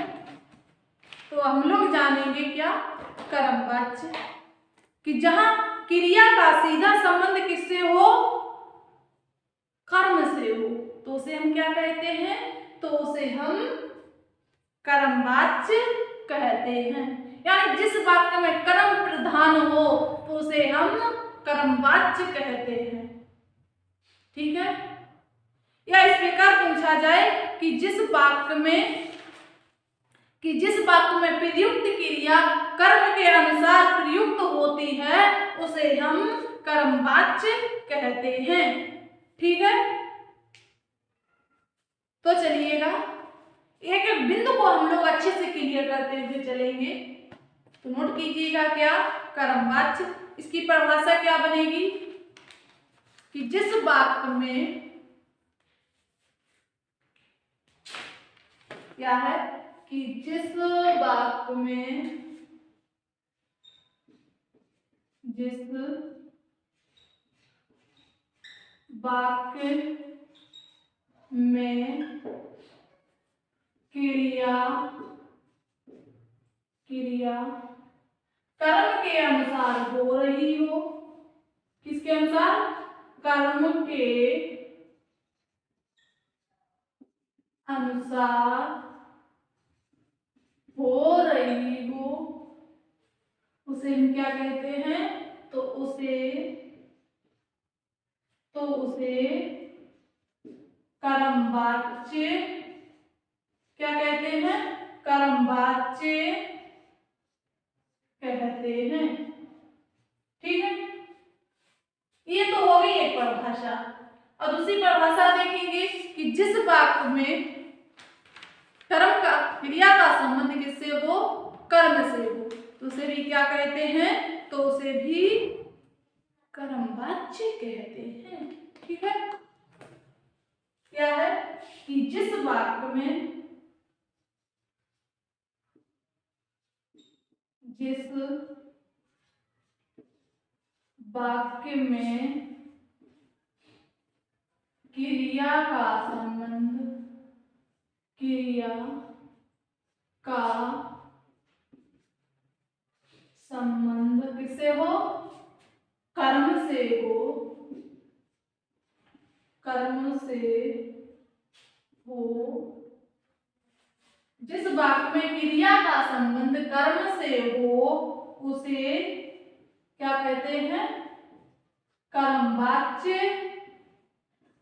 तो हम लोग जानेंगे क्या कर्मवाच्य, कि जहां क्रिया का सीधा संबंध किससे हो? कर्म से हो, तो उसे हम क्या कहते हैं? तो उसे हम कर्मवाच्य कहते हैं। यानी जिस वाक्य में कर्म प्रधान हो तो उसे हम कर्मवाच्य कहते हैं। ठीक है, या इस प्रकार पूछा जाए कि जिस वाक्य में प्रयुक्त क्रिया कर्म के अनुसार प्रयुक्त होती है उसे हम कर्मवाच्य कहते हैं। ठीक है, तो चलिएगा एक एक बिंदु को हम लोग अच्छे से क्लियर करते हुए चलेंगे। तो नोट कीजिएगा क्या कर्मवाच्य, इसकी परिभाषा क्या बनेगी कि जिस वाक्य में क्या है कि जिस वाक्य में क्रिया कर्म के अनुसार हो रही हो, किसके अनुसार? कर्म के अनुसार हो रही हो, उसे हम क्या कहते हैं? तो उसे कर्मवाच्य क्या कहते हैं? कर्मवाच्य कहते हैं। ठीक है, ये तो हो गई एक परिभाषा। और दूसरी परिभाषा देखेंगे कि जिस वाक्य में कर्म का क्रिया का संबंध किससे हो? कर्म से हो, तो उसे भी क्या कहते हैं? तो उसे भी कर्मवाच्य कहते हैं। ठीक है, क्या है कि जिस वाक्य में क्रिया का संबंध किससे हो? कर्म से हो। जिस वाक्य में क्रिया का संबंध कर्म से हो उसे क्या कहते हैं? कर्मवाच्य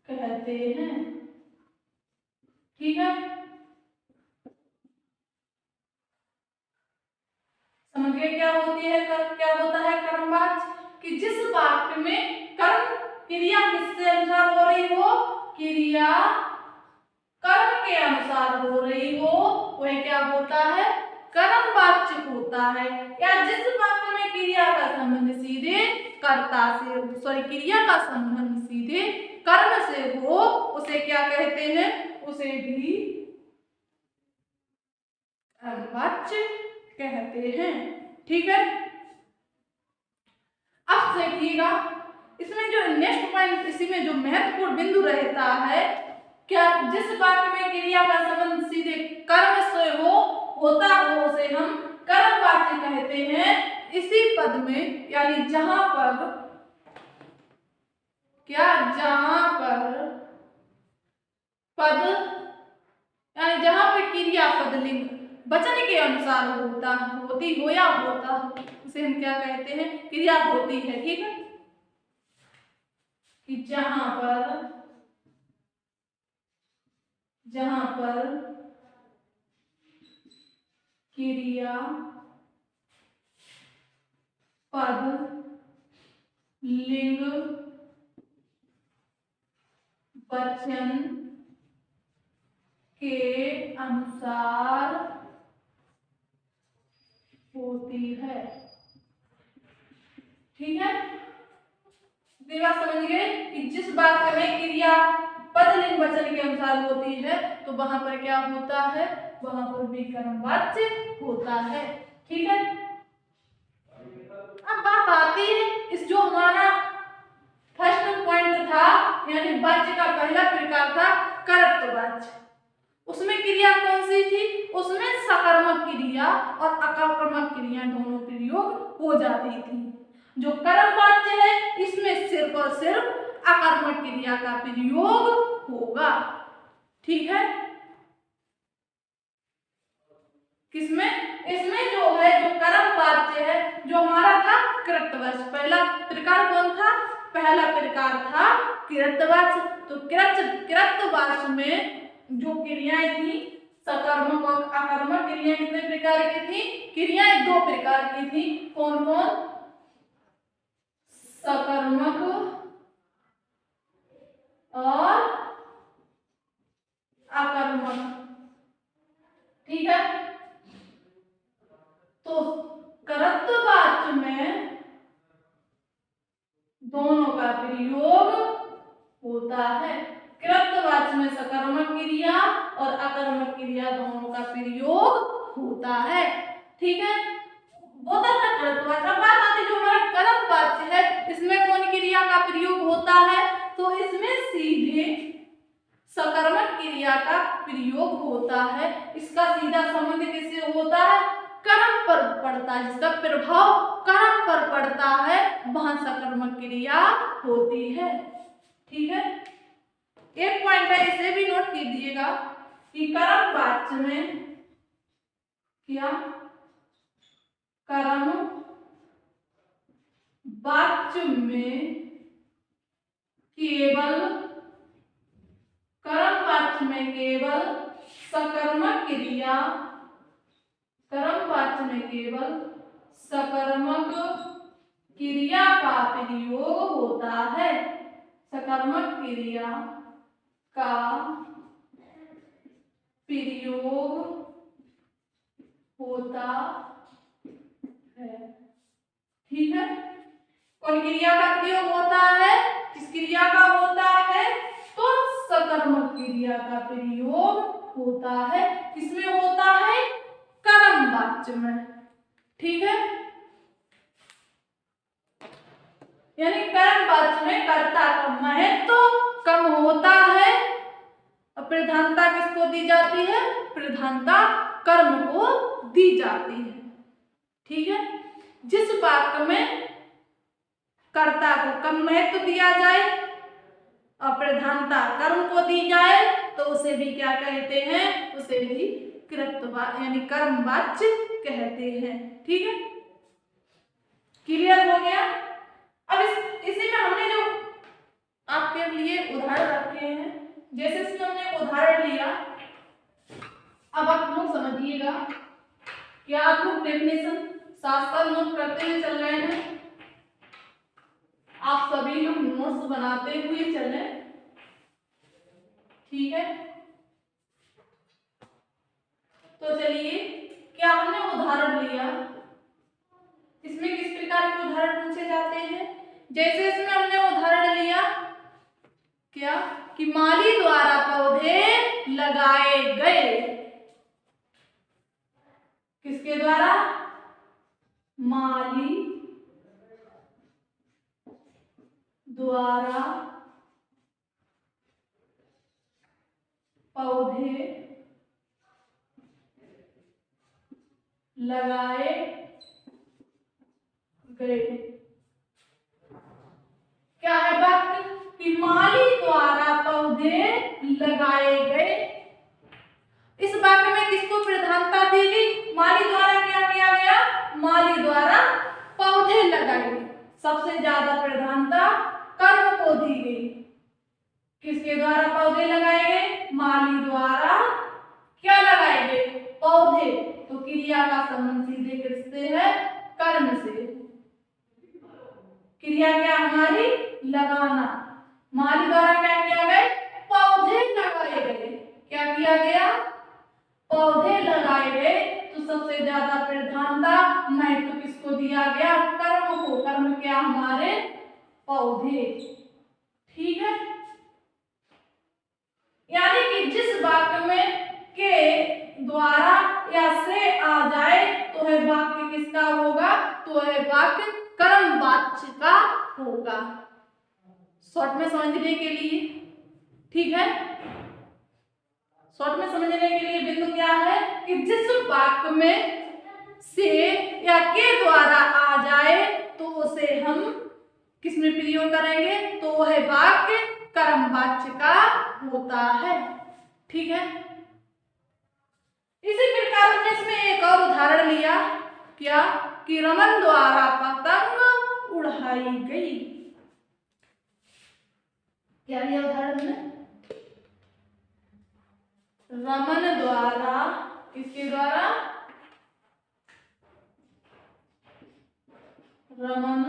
कहते हैं। ठीक है, समझिए क्या होती है क्या होता है कर्मवाच्य? कि जिस वाक्य में कर्म क्रिया किसके अनुसार हो रही हो? क्रिया कर्म के अनुसार हो रही हो, वह क्या होता है? कर्मवाच्य होता है। या जिस वाक्य में क्रिया का संबंध सीधे कर्ता से क्रिया का संबंध सीधे कर्म से हो उसे क्या कहते हैं? उसे भी कर्मवाच्य कहते हैं। ठीक है, अब देखिएगा इसमें जो नेक्स्ट पॉइंट, इसी में जो महत्वपूर्ण बिंदु रहता है, क्या जिस वाक्य में क्रिया का संबंध सीधे कर्म से होता हो उसे हम कर्मवाच्य कहते हैं। इसी पद में यानी जहां पर पद यानी जहां पर क्रिया पदलिंग वचन के अनुसार होती हो या होता हो उसे हम क्या कहते हैं? क्रिया होती है। ठीक है, कि जहां पर क्रिया पद लिंग वचन के अनुसार होती है। ठीक है, बात समझ गए कि जिस वाक्य में क्रिया पद लिंग वचन के अनुसार होती है तो वहां पर क्या होता है? वहां पर भी कर्मवाच्य होता है। ठीक है, अब बात आती है इस जो हमारा फर्स्ट पॉइंट था यानी वाच्य का पहला प्रकार था कर्तृवाच्य, उसमें क्रिया कौन सी थी? उसमें सकर्मक क्रिया और अकर्मक क्रिया दोनों प्रयोग हो जाती थी। जो कर्मवाच्य है इसमें सिर्फ और सिर्फ अकर्मक क्रिया का प्रयोग होगा। ठीक है, किसमें? इसमें जो है जो कर्मवाच्य है जो हमारा था कृतवाच्य। पहला प्रकार कौन था? पहला प्रकार था कृतवाच्य। तो कृतवाच्य में जो क्रियाएं थी सकर्मक और अकर्मक क्रियाएं कितने प्रकार की थी? क्रियाएं दो प्रकार की थी। कौन कौन? सकर्मक और अकर्मक। ठीक है, तो कर्तवाच्य में दोनों का प्रयोग होता है। कृतवाच्य में सकर्मक क्रिया और अकर्मक क्रिया दोनों का प्रयोग होता है। ठीक है, वो तो था कृतवाच्य। अब बात आती जो हमारा कर्मवाच्य है इसमें कौन क्रिया का प्रयोग होता है? तो इसमें सीधे सकर्मक क्रिया का प्रयोग होता है। इसका सीधा संबंध किससे होता है? कर्म पर पड़ता है। जिसका प्रभाव कर्म पर पड़ता है वहां सकर्मक क्रिया होती है। ठीक है, एक पॉइंट है इसे भी नोट कीजिएगा कि कर्मवाच्य में क्या कर्मवाच्य में केवल सकर्मक क्रिया, कर्मवाच्य में केवल सकर्मक क्रिया का प्रयोग होता है। सकर्मक क्रिया का प्रयोग होता है। ठीक है, कौन क्रिया का प्रयोग होता है? किस क्रिया का होता है? तो सकर्मक क्रिया का प्रयोग होता है। किसमें होता है? कर्मवाच्य में। ठीक है, यानी कर्मवाच्य में कर्ता का महत्व कम होता है और प्रधानता किसको दी जाती है? प्रधानता कर्म को दी जाती है। ठीक है, जिस वाक्य में कर्ता को कम महत्व दिया जाए और प्रधानता कर्म को दी जाए तो उसे भी क्या कहते हैं? उसे भी कृतवाच्य यानी कर्मवाच्य कहते हैं। ठीक है, क्लियर हो गया? अब इसी में हमने जो आपके लिए उदाहरण रखे हैं, जैसे इसमें हमने उदाहरण लिया, अब आप लोग समझिएगा। क्या आप लोग डेफिनेशन साथ साथ नोट करते हुए चल रहे हैं? आप सभी लोग नोट्स बनाते हुए चले। ठीक है, तो चलिए, क्या हमने उदाहरण लिया, इसमें किस प्रकार के उदाहरण पूछे जाते हैं? जैसे इसमें हमने उदाहरण लिया क्या कि माली द्वारा पौधे लगाए गए। किसके द्वारा? माली द्वारा पौधे लगाए गए। क्या है वाक्य? कि माली द्वारा पौधे लगाए गए। इस वाक्य में किसको प्रधानता दी गई? माली द्वारा क्या किया गया? माली द्वारा पौधे लगाए गए। सबसे ज्यादा प्रधानता कर्म को दी गई। किसके द्वारा पौधे लगाए गए? माली द्वारा क्या लगाए गए? पौधे। तो क्रिया का संबंध सीधे किससे है? कर्म से। क्रिया क्या हमारी? लगाना। माली द्वारा क्या किया गया? पौधे लगाए गए। क्या किया गया? पौधे लगाए गए। तो सबसे ज्यादा प्रधानता महत्व किसको दिया गया? कर्म को। कर्म क्या हमारे? पौधे। ठीक है, यानी कि जिस वाक्य में के द्वारा या से आ जाए तो है वाक्य किसका होगा? तो है वाक्य कर्मवाच्य का होगा। शॉर्ट में समझने के लिए, ठीक है, शॉर्ट में समझने के लिए बिंदु क्या है कि जिस वाक्य में से या के द्वारा आ जाए तो उसे हम किस में प्रयोग करेंगे? तो वह वाक्य कर्मवाच्य का होता है। ठीक है, इसी प्रकार हमने इसमें एक और उदाहरण लिया क्या कि रमन द्वारा पतंग उड़ाई गई। क्या लिया उदाहरण में? रमन द्वारा, किसके द्वारा? रमन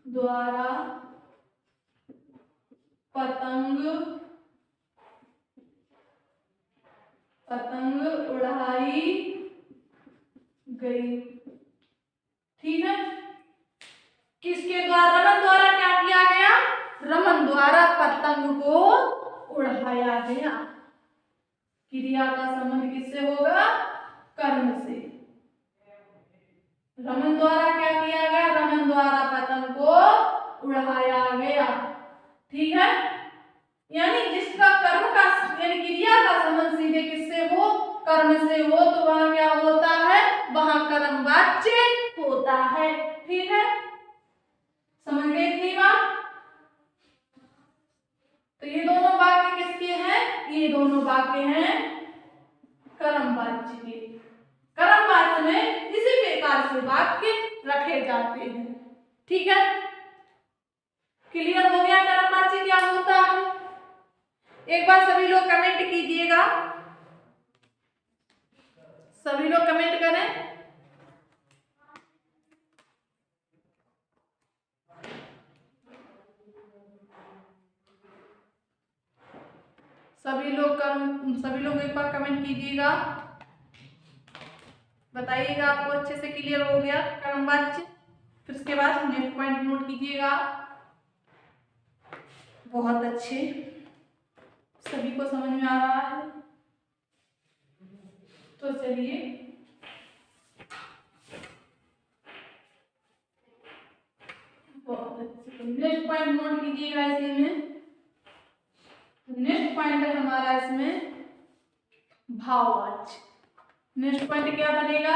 द्वारा पतंग उड़ाई गई। ठीक है, किसके द्वारा? रमन द्वारा क्या किया गया? रमन द्वारा पतंग को उड़ाया गया। क्रिया का संबंध किससे होगा? कर्म से। रमन द्वारा क्या किया गया? रमन द्वारा पतंग को उड़ाया गया। ठीक है, यानी जिसका कर्म का यानी क्रिया का संबंध सीधे किससे हो? कर्म से हो, तो वहां क्या होता है? वहां कर्मवाच्य होता है। ठीक है, समझ गए इतनी बात? तो ये दोनों वाक्य किसके हैं? ये दोनों वाक्य हैं कर्मवाच्य के। कर्मवाच्य में इसी प्रकार से वाक्य रखे जाते हैं। ठीक है, क्लियर हो गया कर्मवाच्य क्या होता है? एक बार सभी लोग कमेंट कीजिएगा, सभी लोग कमेंट करें। सभी लोग एक बार कमेंट कीजिएगा, बताइएगा आपको अच्छे से क्लियर हो गया कर्मवाच्य। फिर उसके बाद नेक्स्ट पॉइंट नोट कीजिएगा। बहुत अच्छे, सभी को समझ में आ रहा है। तो चलिए बहुत अच्छे, नेक्स्ट पॉइंट नोट कीजिएगा इसी में। नेक्स्ट पॉइंट है हमारा इसमें भाववाच्य। नेक्स्ट पॉइंट क्या बनेगा?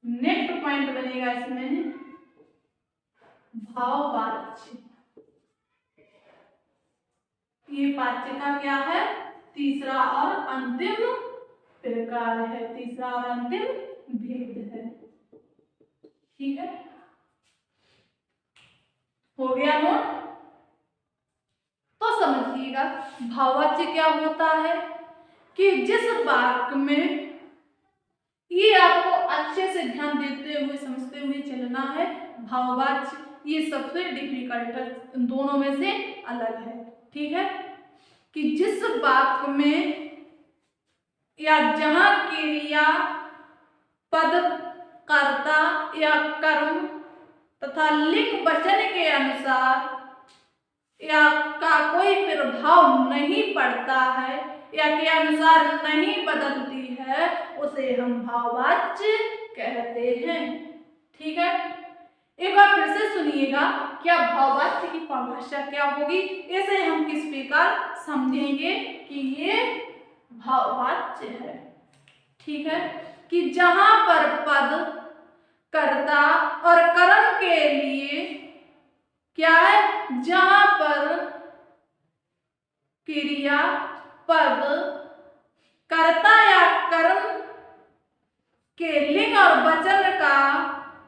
नेक्स्ट पॉइंट बनेगा इसमें भाववाच्य। ये वाच्य का क्या है? तीसरा और अंतिम प्रकार है, तीसरा और अंतिम भेद है। ठीक है, हो गया नोट? तो समझिएगा भाववाच्य क्या होता है कि जिस वाक्य में, ये आपको अच्छे से ध्यान देते हुए समझते हुए चलना है, भाववाच्य ये सबसे डिफिकल्ट है, दोनों में से अलग है। ठीक है, कि जिस वाक्य में या जहां क्रिया, पद, कर्ता या कर्म तथा लिंग वचन के अनुसार या का कोई प्रभाव नहीं पड़ता है या के अनुसार नहीं बदलती है, उसे हम भाववाच्य कहते हैं। ठीक है, एक बार फिर से सुनिएगा, क्या भाववाच्य की परिभाषा क्या होगी, इसे हम किस प्रकार समझेंगे कि ये भाववाच्य है। ठीक है, कि जहां पर पद, कर्ता और कर्म के लिए क्या है, जहां पर क्रिया, पद, कर्ता या कर्म के लिंग और वचन का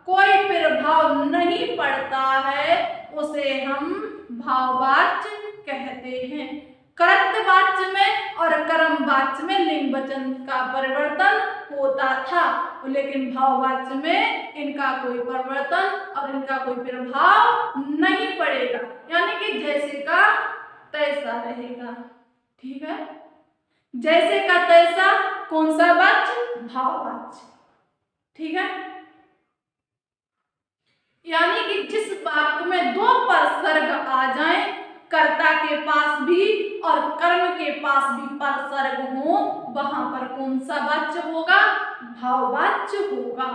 कोई प्रभाव नहीं पड़ता है, उसे हम भाववाच्य कहते हैं। कर्तवाच्य में और कर्मवाच्य में लिंग वचन का परिवर्तन होता था, लेकिन भाववाच्य में इनका कोई परिवर्तन और इनका कोई प्रभाव नहीं पड़ेगा, यानी कि जैसे का तैसा रहेगा। ठीक है, जैसे का तैसा कौन सा वाच्य? भाववाच्य। ठीक है, यानी कि जिस वाक्य में दो परसर्ग आ जाएं, कर्ता के पास भी और कर्म के पास भी परसर्ग हो, वहां पर कौन सा वाच्य होगा? भाववाच्य होगा।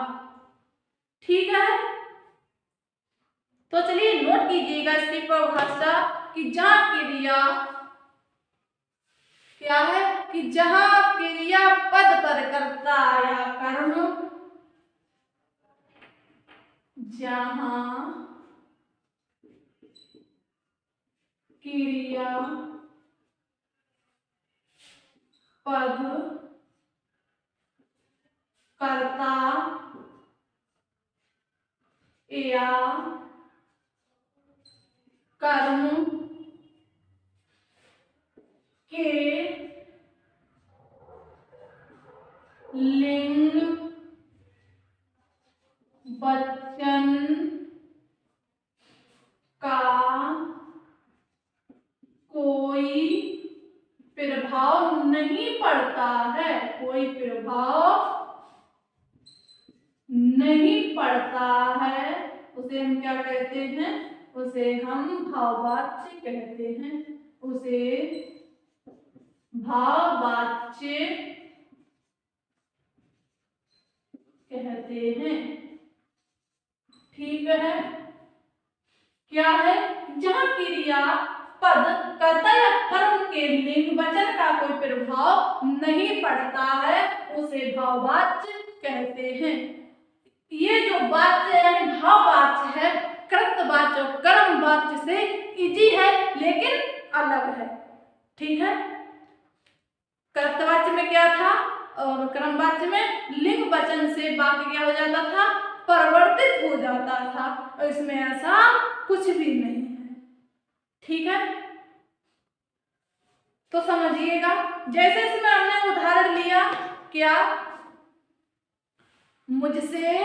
ठीक है, तो चलिए नोट कीजिएगा इसकी परिभाषा कि जहां क्रिया क्या है, कि जहां क्रिया पद पर कर्ता या कर्म, जहां क्रिया पद, कर्ता या कर्म के लिंग, वचन का कोई प्रभाव नहीं पड़ता है, कोई प्रभाव नहीं पड़ता है, उसे हम क्या कहते हैं? उसे हम भाववाच्य कहते हैं, उसे भाववाच्य कहते हैं। ठीक है, क्या है? जहां क्रिया, पद, कर्ता या कर्म के लिंग वचन का कोई प्रभाव नहीं पड़ता है, उसे भाववाच्य कहते हैं। ये जो वाच्य यानी भाववाच्य है, कर्तवाच्य और कर्मवाच्य से इजी है लेकिन अलग है। ठीक है, कर्तवाच्य में क्या था और कर्मवाच्य में लिंग वचन से वाक्य क्या हो जाता था? परिवर्तित हो जाता था, और इसमें ऐसा कुछ भी नहीं है। ठीक है, तो समझिएगा, जैसे इसमें हमने उदाहरण लिया, क्या मुझसे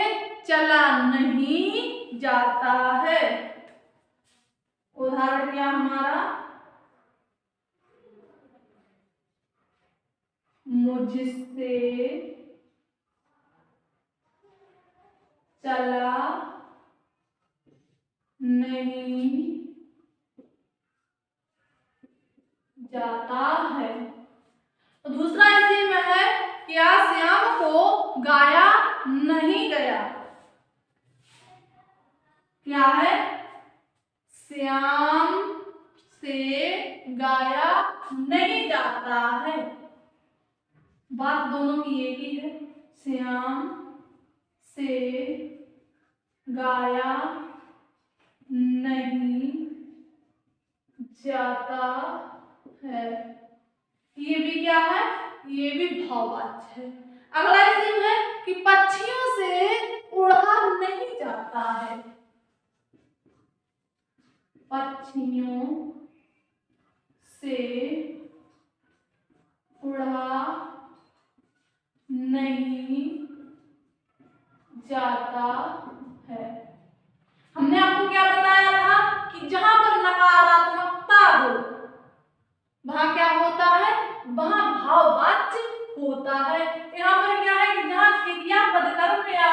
चला नहीं जाता है। उदाहरण क्या हमारा, मुझसे चला नहीं जाता है। तो दूसरा इसी में है, क्या श्याम को गाया नहीं गया। क्या है, श्याम से गाया नहीं जाता है। बात दोनों की एक ही है, श्याम से गाया नहीं जाता है। ये भी क्या है, ये भी भाववाच्य है। अगला इसी में है कि पक्षियों से उड़ा नहीं जाता है। पक्षियों से उड़ा नहीं जाता है। हमने आपको क्या बताया था कि जहां पर नकारात्मकता हो वहां क्या होता है, वहां भाववाच्य होता है। यहाँ पर क्या है कि जहाँ क्रियापद कर्म या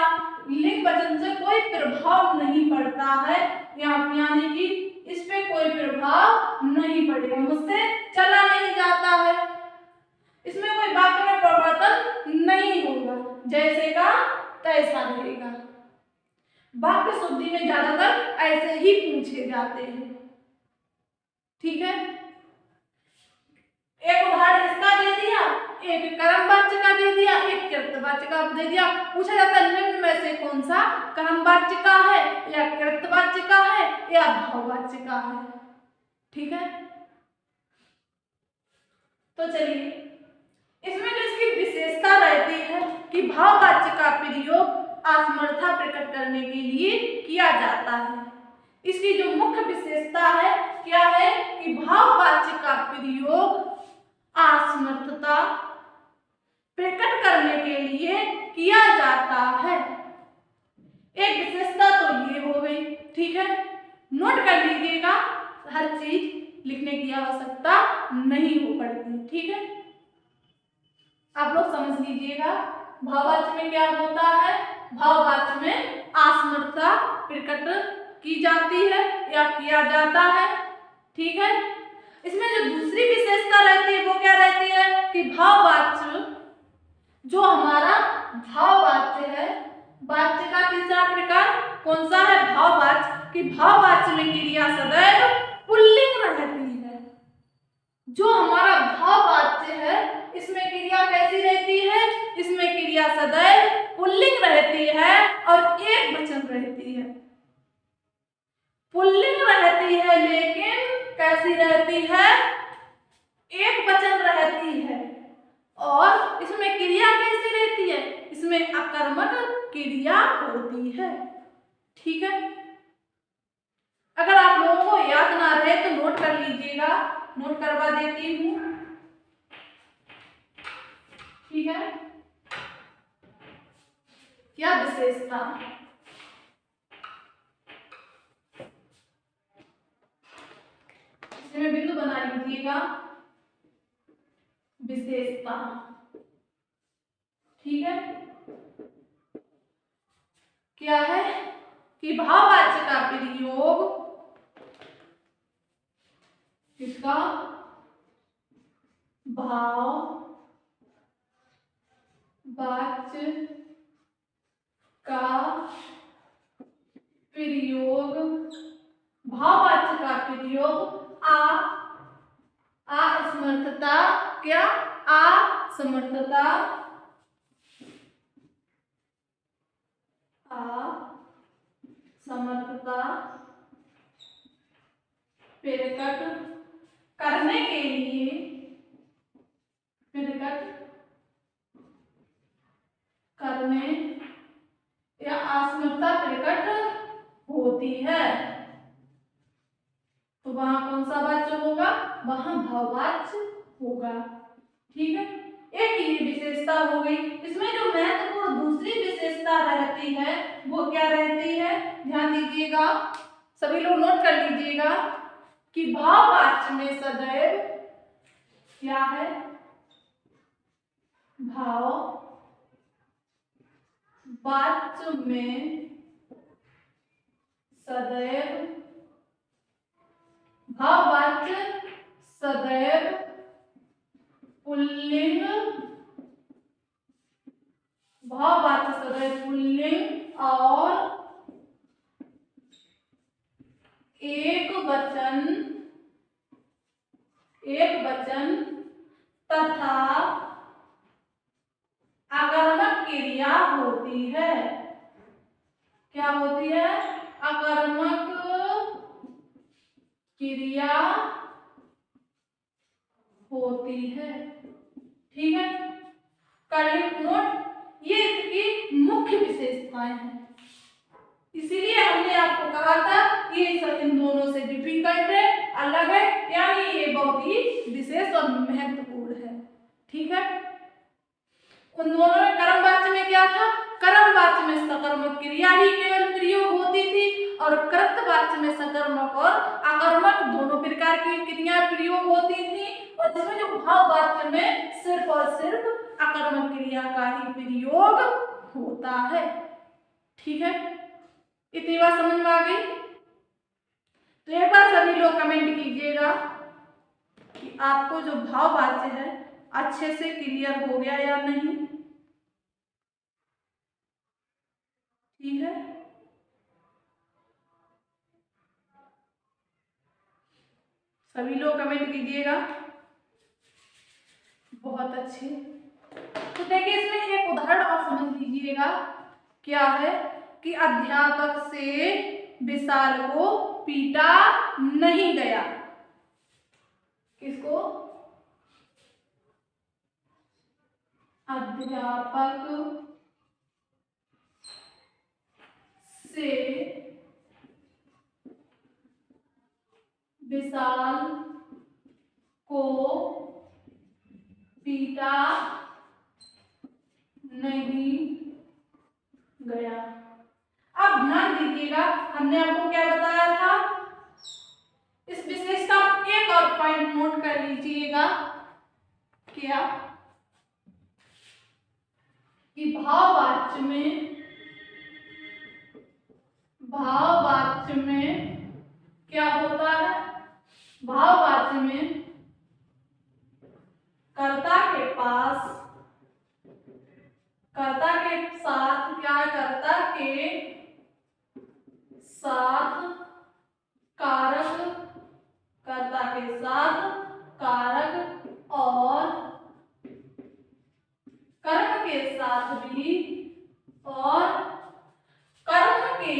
लिंग वचन से कोई प्रभाव नहीं पड़ता है, यानी कि इस पे कोई प्रभाव नहीं पड़ेगा। मुझसे चला नहीं जाता है, इसमें कोई वाक्य में परिवर्तन नहीं होगा, जैसे का तैसा रहेगा। वाक्य शुद्धि में ज्यादातर ऐसे ही पूछे जाते हैं, ठीक है। एक उदाहरण इसका दे दिया, एक कर्मवाच्य का दे दिया, एक कृतवाच्य का दे दिया। पूछा जाता है निम्न में से कौन सा कर्मवाच्य का है या कृतवाच्य का है या भाववाच्य का है, ठीक है। तो चलिए, इसमें जो इसकी विशेषता रहती है कि भाववाच्य का प्रयोग असमर्थता प्रकट करने के लिए किया जाता है। इसकी जो मुख्य विशेषता है क्या है कि भाववाच्य का प्रयोग असमर्थता प्रकट करने के लिए किया जाता है। एक विशेषता तो ये हो गई, ठीक है। नोट कर लीजिएगा, हर चीज लिखने की आवश्यकता नहीं हो पड़ती, ठीक है। आप लोग समझ लीजिएगा, भाववाच्य में क्या होता है, भाववाच्य में असमर्थता प्रकट की जाती है या किया जाता है, ठीक है। इसमें जो दूसरी विशेषता रहती है वो क्या रहती है कि भाववाच्य जो हमारा भाववाच्य है, वाच्य का तीसरा प्रकार कौन सा है, भाववाच्य, कि भाववाच्य में क्रिया सदैव पुल्लिंग रहती है। जो हमारा भाववाच्य है इसमें क्रिया कैसी रहती है, इसमें क्रिया सदैव पुल्लिंग रहती है और एक वचन रहती है। पुल्लिंग रहती है लेकिन कैसी रहती है, एक वचन रहती है। और इसमें क्रिया कैसी रहती है, इसमें आकर्मक क्रिया होती है, ठीक है। अगर आप लोगों को याद ना रहे तो नोट कर लीजिएगा, नोट करवा देती हूँ, ठीक है। क्या विशेषता, इसमें बिंदु बना लीजिएगा, विशेषता, ठीक है। क्या है कि भाववाच्य का प्रयोग किसका, भाववाच्य का प्रयोग, भाववाच्य का प्रयोग असमर्थता, क्या, असमर्थता, असमर्थता प्रकट करने के लिए, प्रकट करने या असमर्थता प्रकट होती है, तो वहां कौन सा वाच्य होगा, वहां भाववाच्य ठीक है, एक ये विशेषता हो गई। इसमें जो महत्वपूर्ण दूसरी विशेषता रहती है वो क्या रहती है, ध्यान दीजिएगा, सभी लोग नोट कर लीजिएगा कि भाववाच्य में सदैव क्या है, भाववाच्य में सदैव, भाववाच्य सदैव पुल्लिंग, भाववाच्य सदैव पुल्लिंग और एक वचन तथा अकर्मक क्रिया होती है। क्या होती है, अकर्मक क्रिया होती है। ठीक है, कर ली नोट, ये इसकी मुख्य विशेषताएं हैं। इसीलिए हमने आपको कहा था ये इन दोनों से डिफिकल्ट है, अलग है, यानी ये बहुत ही विशेष और महत्वपूर्ण है। ठीक है, उन दोनों में कर्मवाच्य में क्या था, कर्मवाच्य में सकर्मक क्रिया ही केवल प्रयोग होती थी और कृतवाच्य में सकर्मक और अकर्मक दोनों प्रकार की क्रिया प्रयोग होती थी, और इसमें जो भाववाच्य में सिर्फ और सिर्फ अकर्मक क्रिया का ही प्रयोग होता है। ठीक है, इतनी बात समझ में आ गई? तो एक बार सभी लोग कमेंट कीजिएगा कि आपको जो भाववाच्य है अच्छे से क्लियर हो गया या नहीं। ठीक है, सभी लोग कमेंट कीजिएगा। बहुत अच्छे। तो देखिए इसमें एक उदाहरण आप समझ लीजिएगा, क्या है कि अध्यापक से विशाल को पीटा नहीं गया। किसको? अध्यापक से विशाल को पीटा नहीं गया। अब ध्यान दीजिएगा, हमने आपको क्या बताया था, इस विशेषता एक और पॉइंट नोट कर लीजिएगा, क्या कि भाववाच्य में क्या होता है, भाववाच्य में कर्ता के साथ क्या, कर्ता के साथ कारक, कर्ता के साथ कारक और कर्म के साथ भी, और कर्म के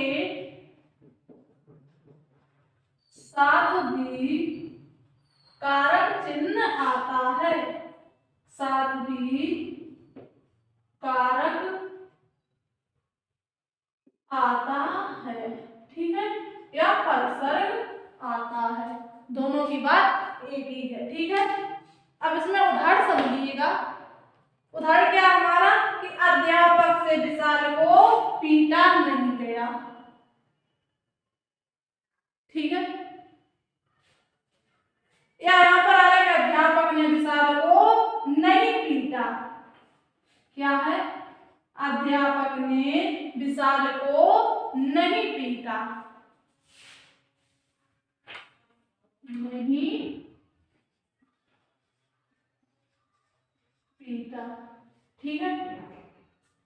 साथ भी कारक चिन्ह आता है, साथ भी कारक आता है। ठीक है, या परसर्ग आता है, दोनों की बात एक ही है। ठीक है, अब इसमें उदाहरण समझिएगा। उदाहरण क्या हमारा कि अध्यापक से विशाल को पीटा नहीं गया। ठीक है, या यहाँ पर आएगा अध्यापक ने विशाल को नहीं पीटा। क्या है, अध्यापक ने विशाल को नहीं पीटा, नहीं पीटा। ठीक है,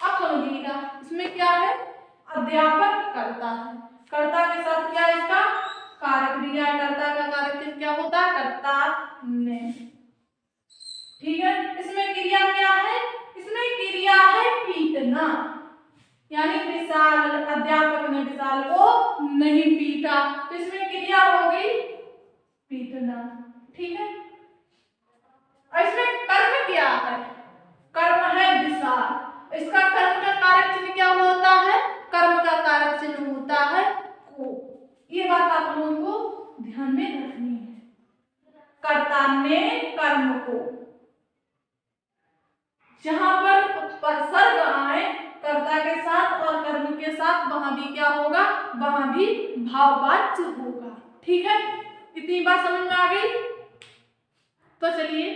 अब समझिएगा इसमें क्या है, अध्यापक कर्ता है, कर्ता के साथ क्या है, इसका कारक क्रिया, कर्ता का कारक चिन्ह क्या होता है, कर्ता ने। ठीक है, इसमें क्रिया क्या है, इसमें क्रिया है पीटना, यानी विशाल, अध्यापक ने विशाल को नहीं पीटा, तो इसमें क्रिया हो गई पीटना। ठीक है, और इसमें कर्म क्या है, कर्म है विशाल, इसका कर्म का कारक चिन्ह क्या होता है, कर्म का कारक चिन्ह होता है को। ये बात आप लोगों को ध्यान में रखनी है। कर्ता ने कर्म को, जहां पर उपसर्ग आए कर्ता के साथ और कर्म के साथ, वहां भी क्या होगा, वहां भी भाववाच्य होगा। ठीक है, इतनी बात समझ में आ गई। तो चलिए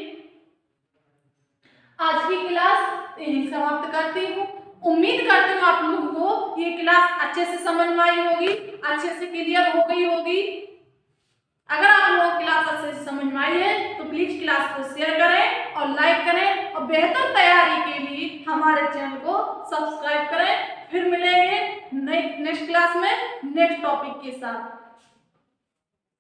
आज की क्लास यही समाप्त करती हूँ। उम्मीद करती हूँ आप लोगों को ये क्लास अच्छे से समझ में आई होगी, अच्छे से क्लियर हो गई होगी। अगर आप लोगों को क्लास अच्छे से समझ में आई है तो प्लीज क्लास को शेयर करें और लाइक करें और बेहतर तैयारी के लिए हमारे चैनल को सब्सक्राइब करें। फिर मिलेंगे नेक्स्ट क्लास में नेक्स्ट टॉपिक के साथ।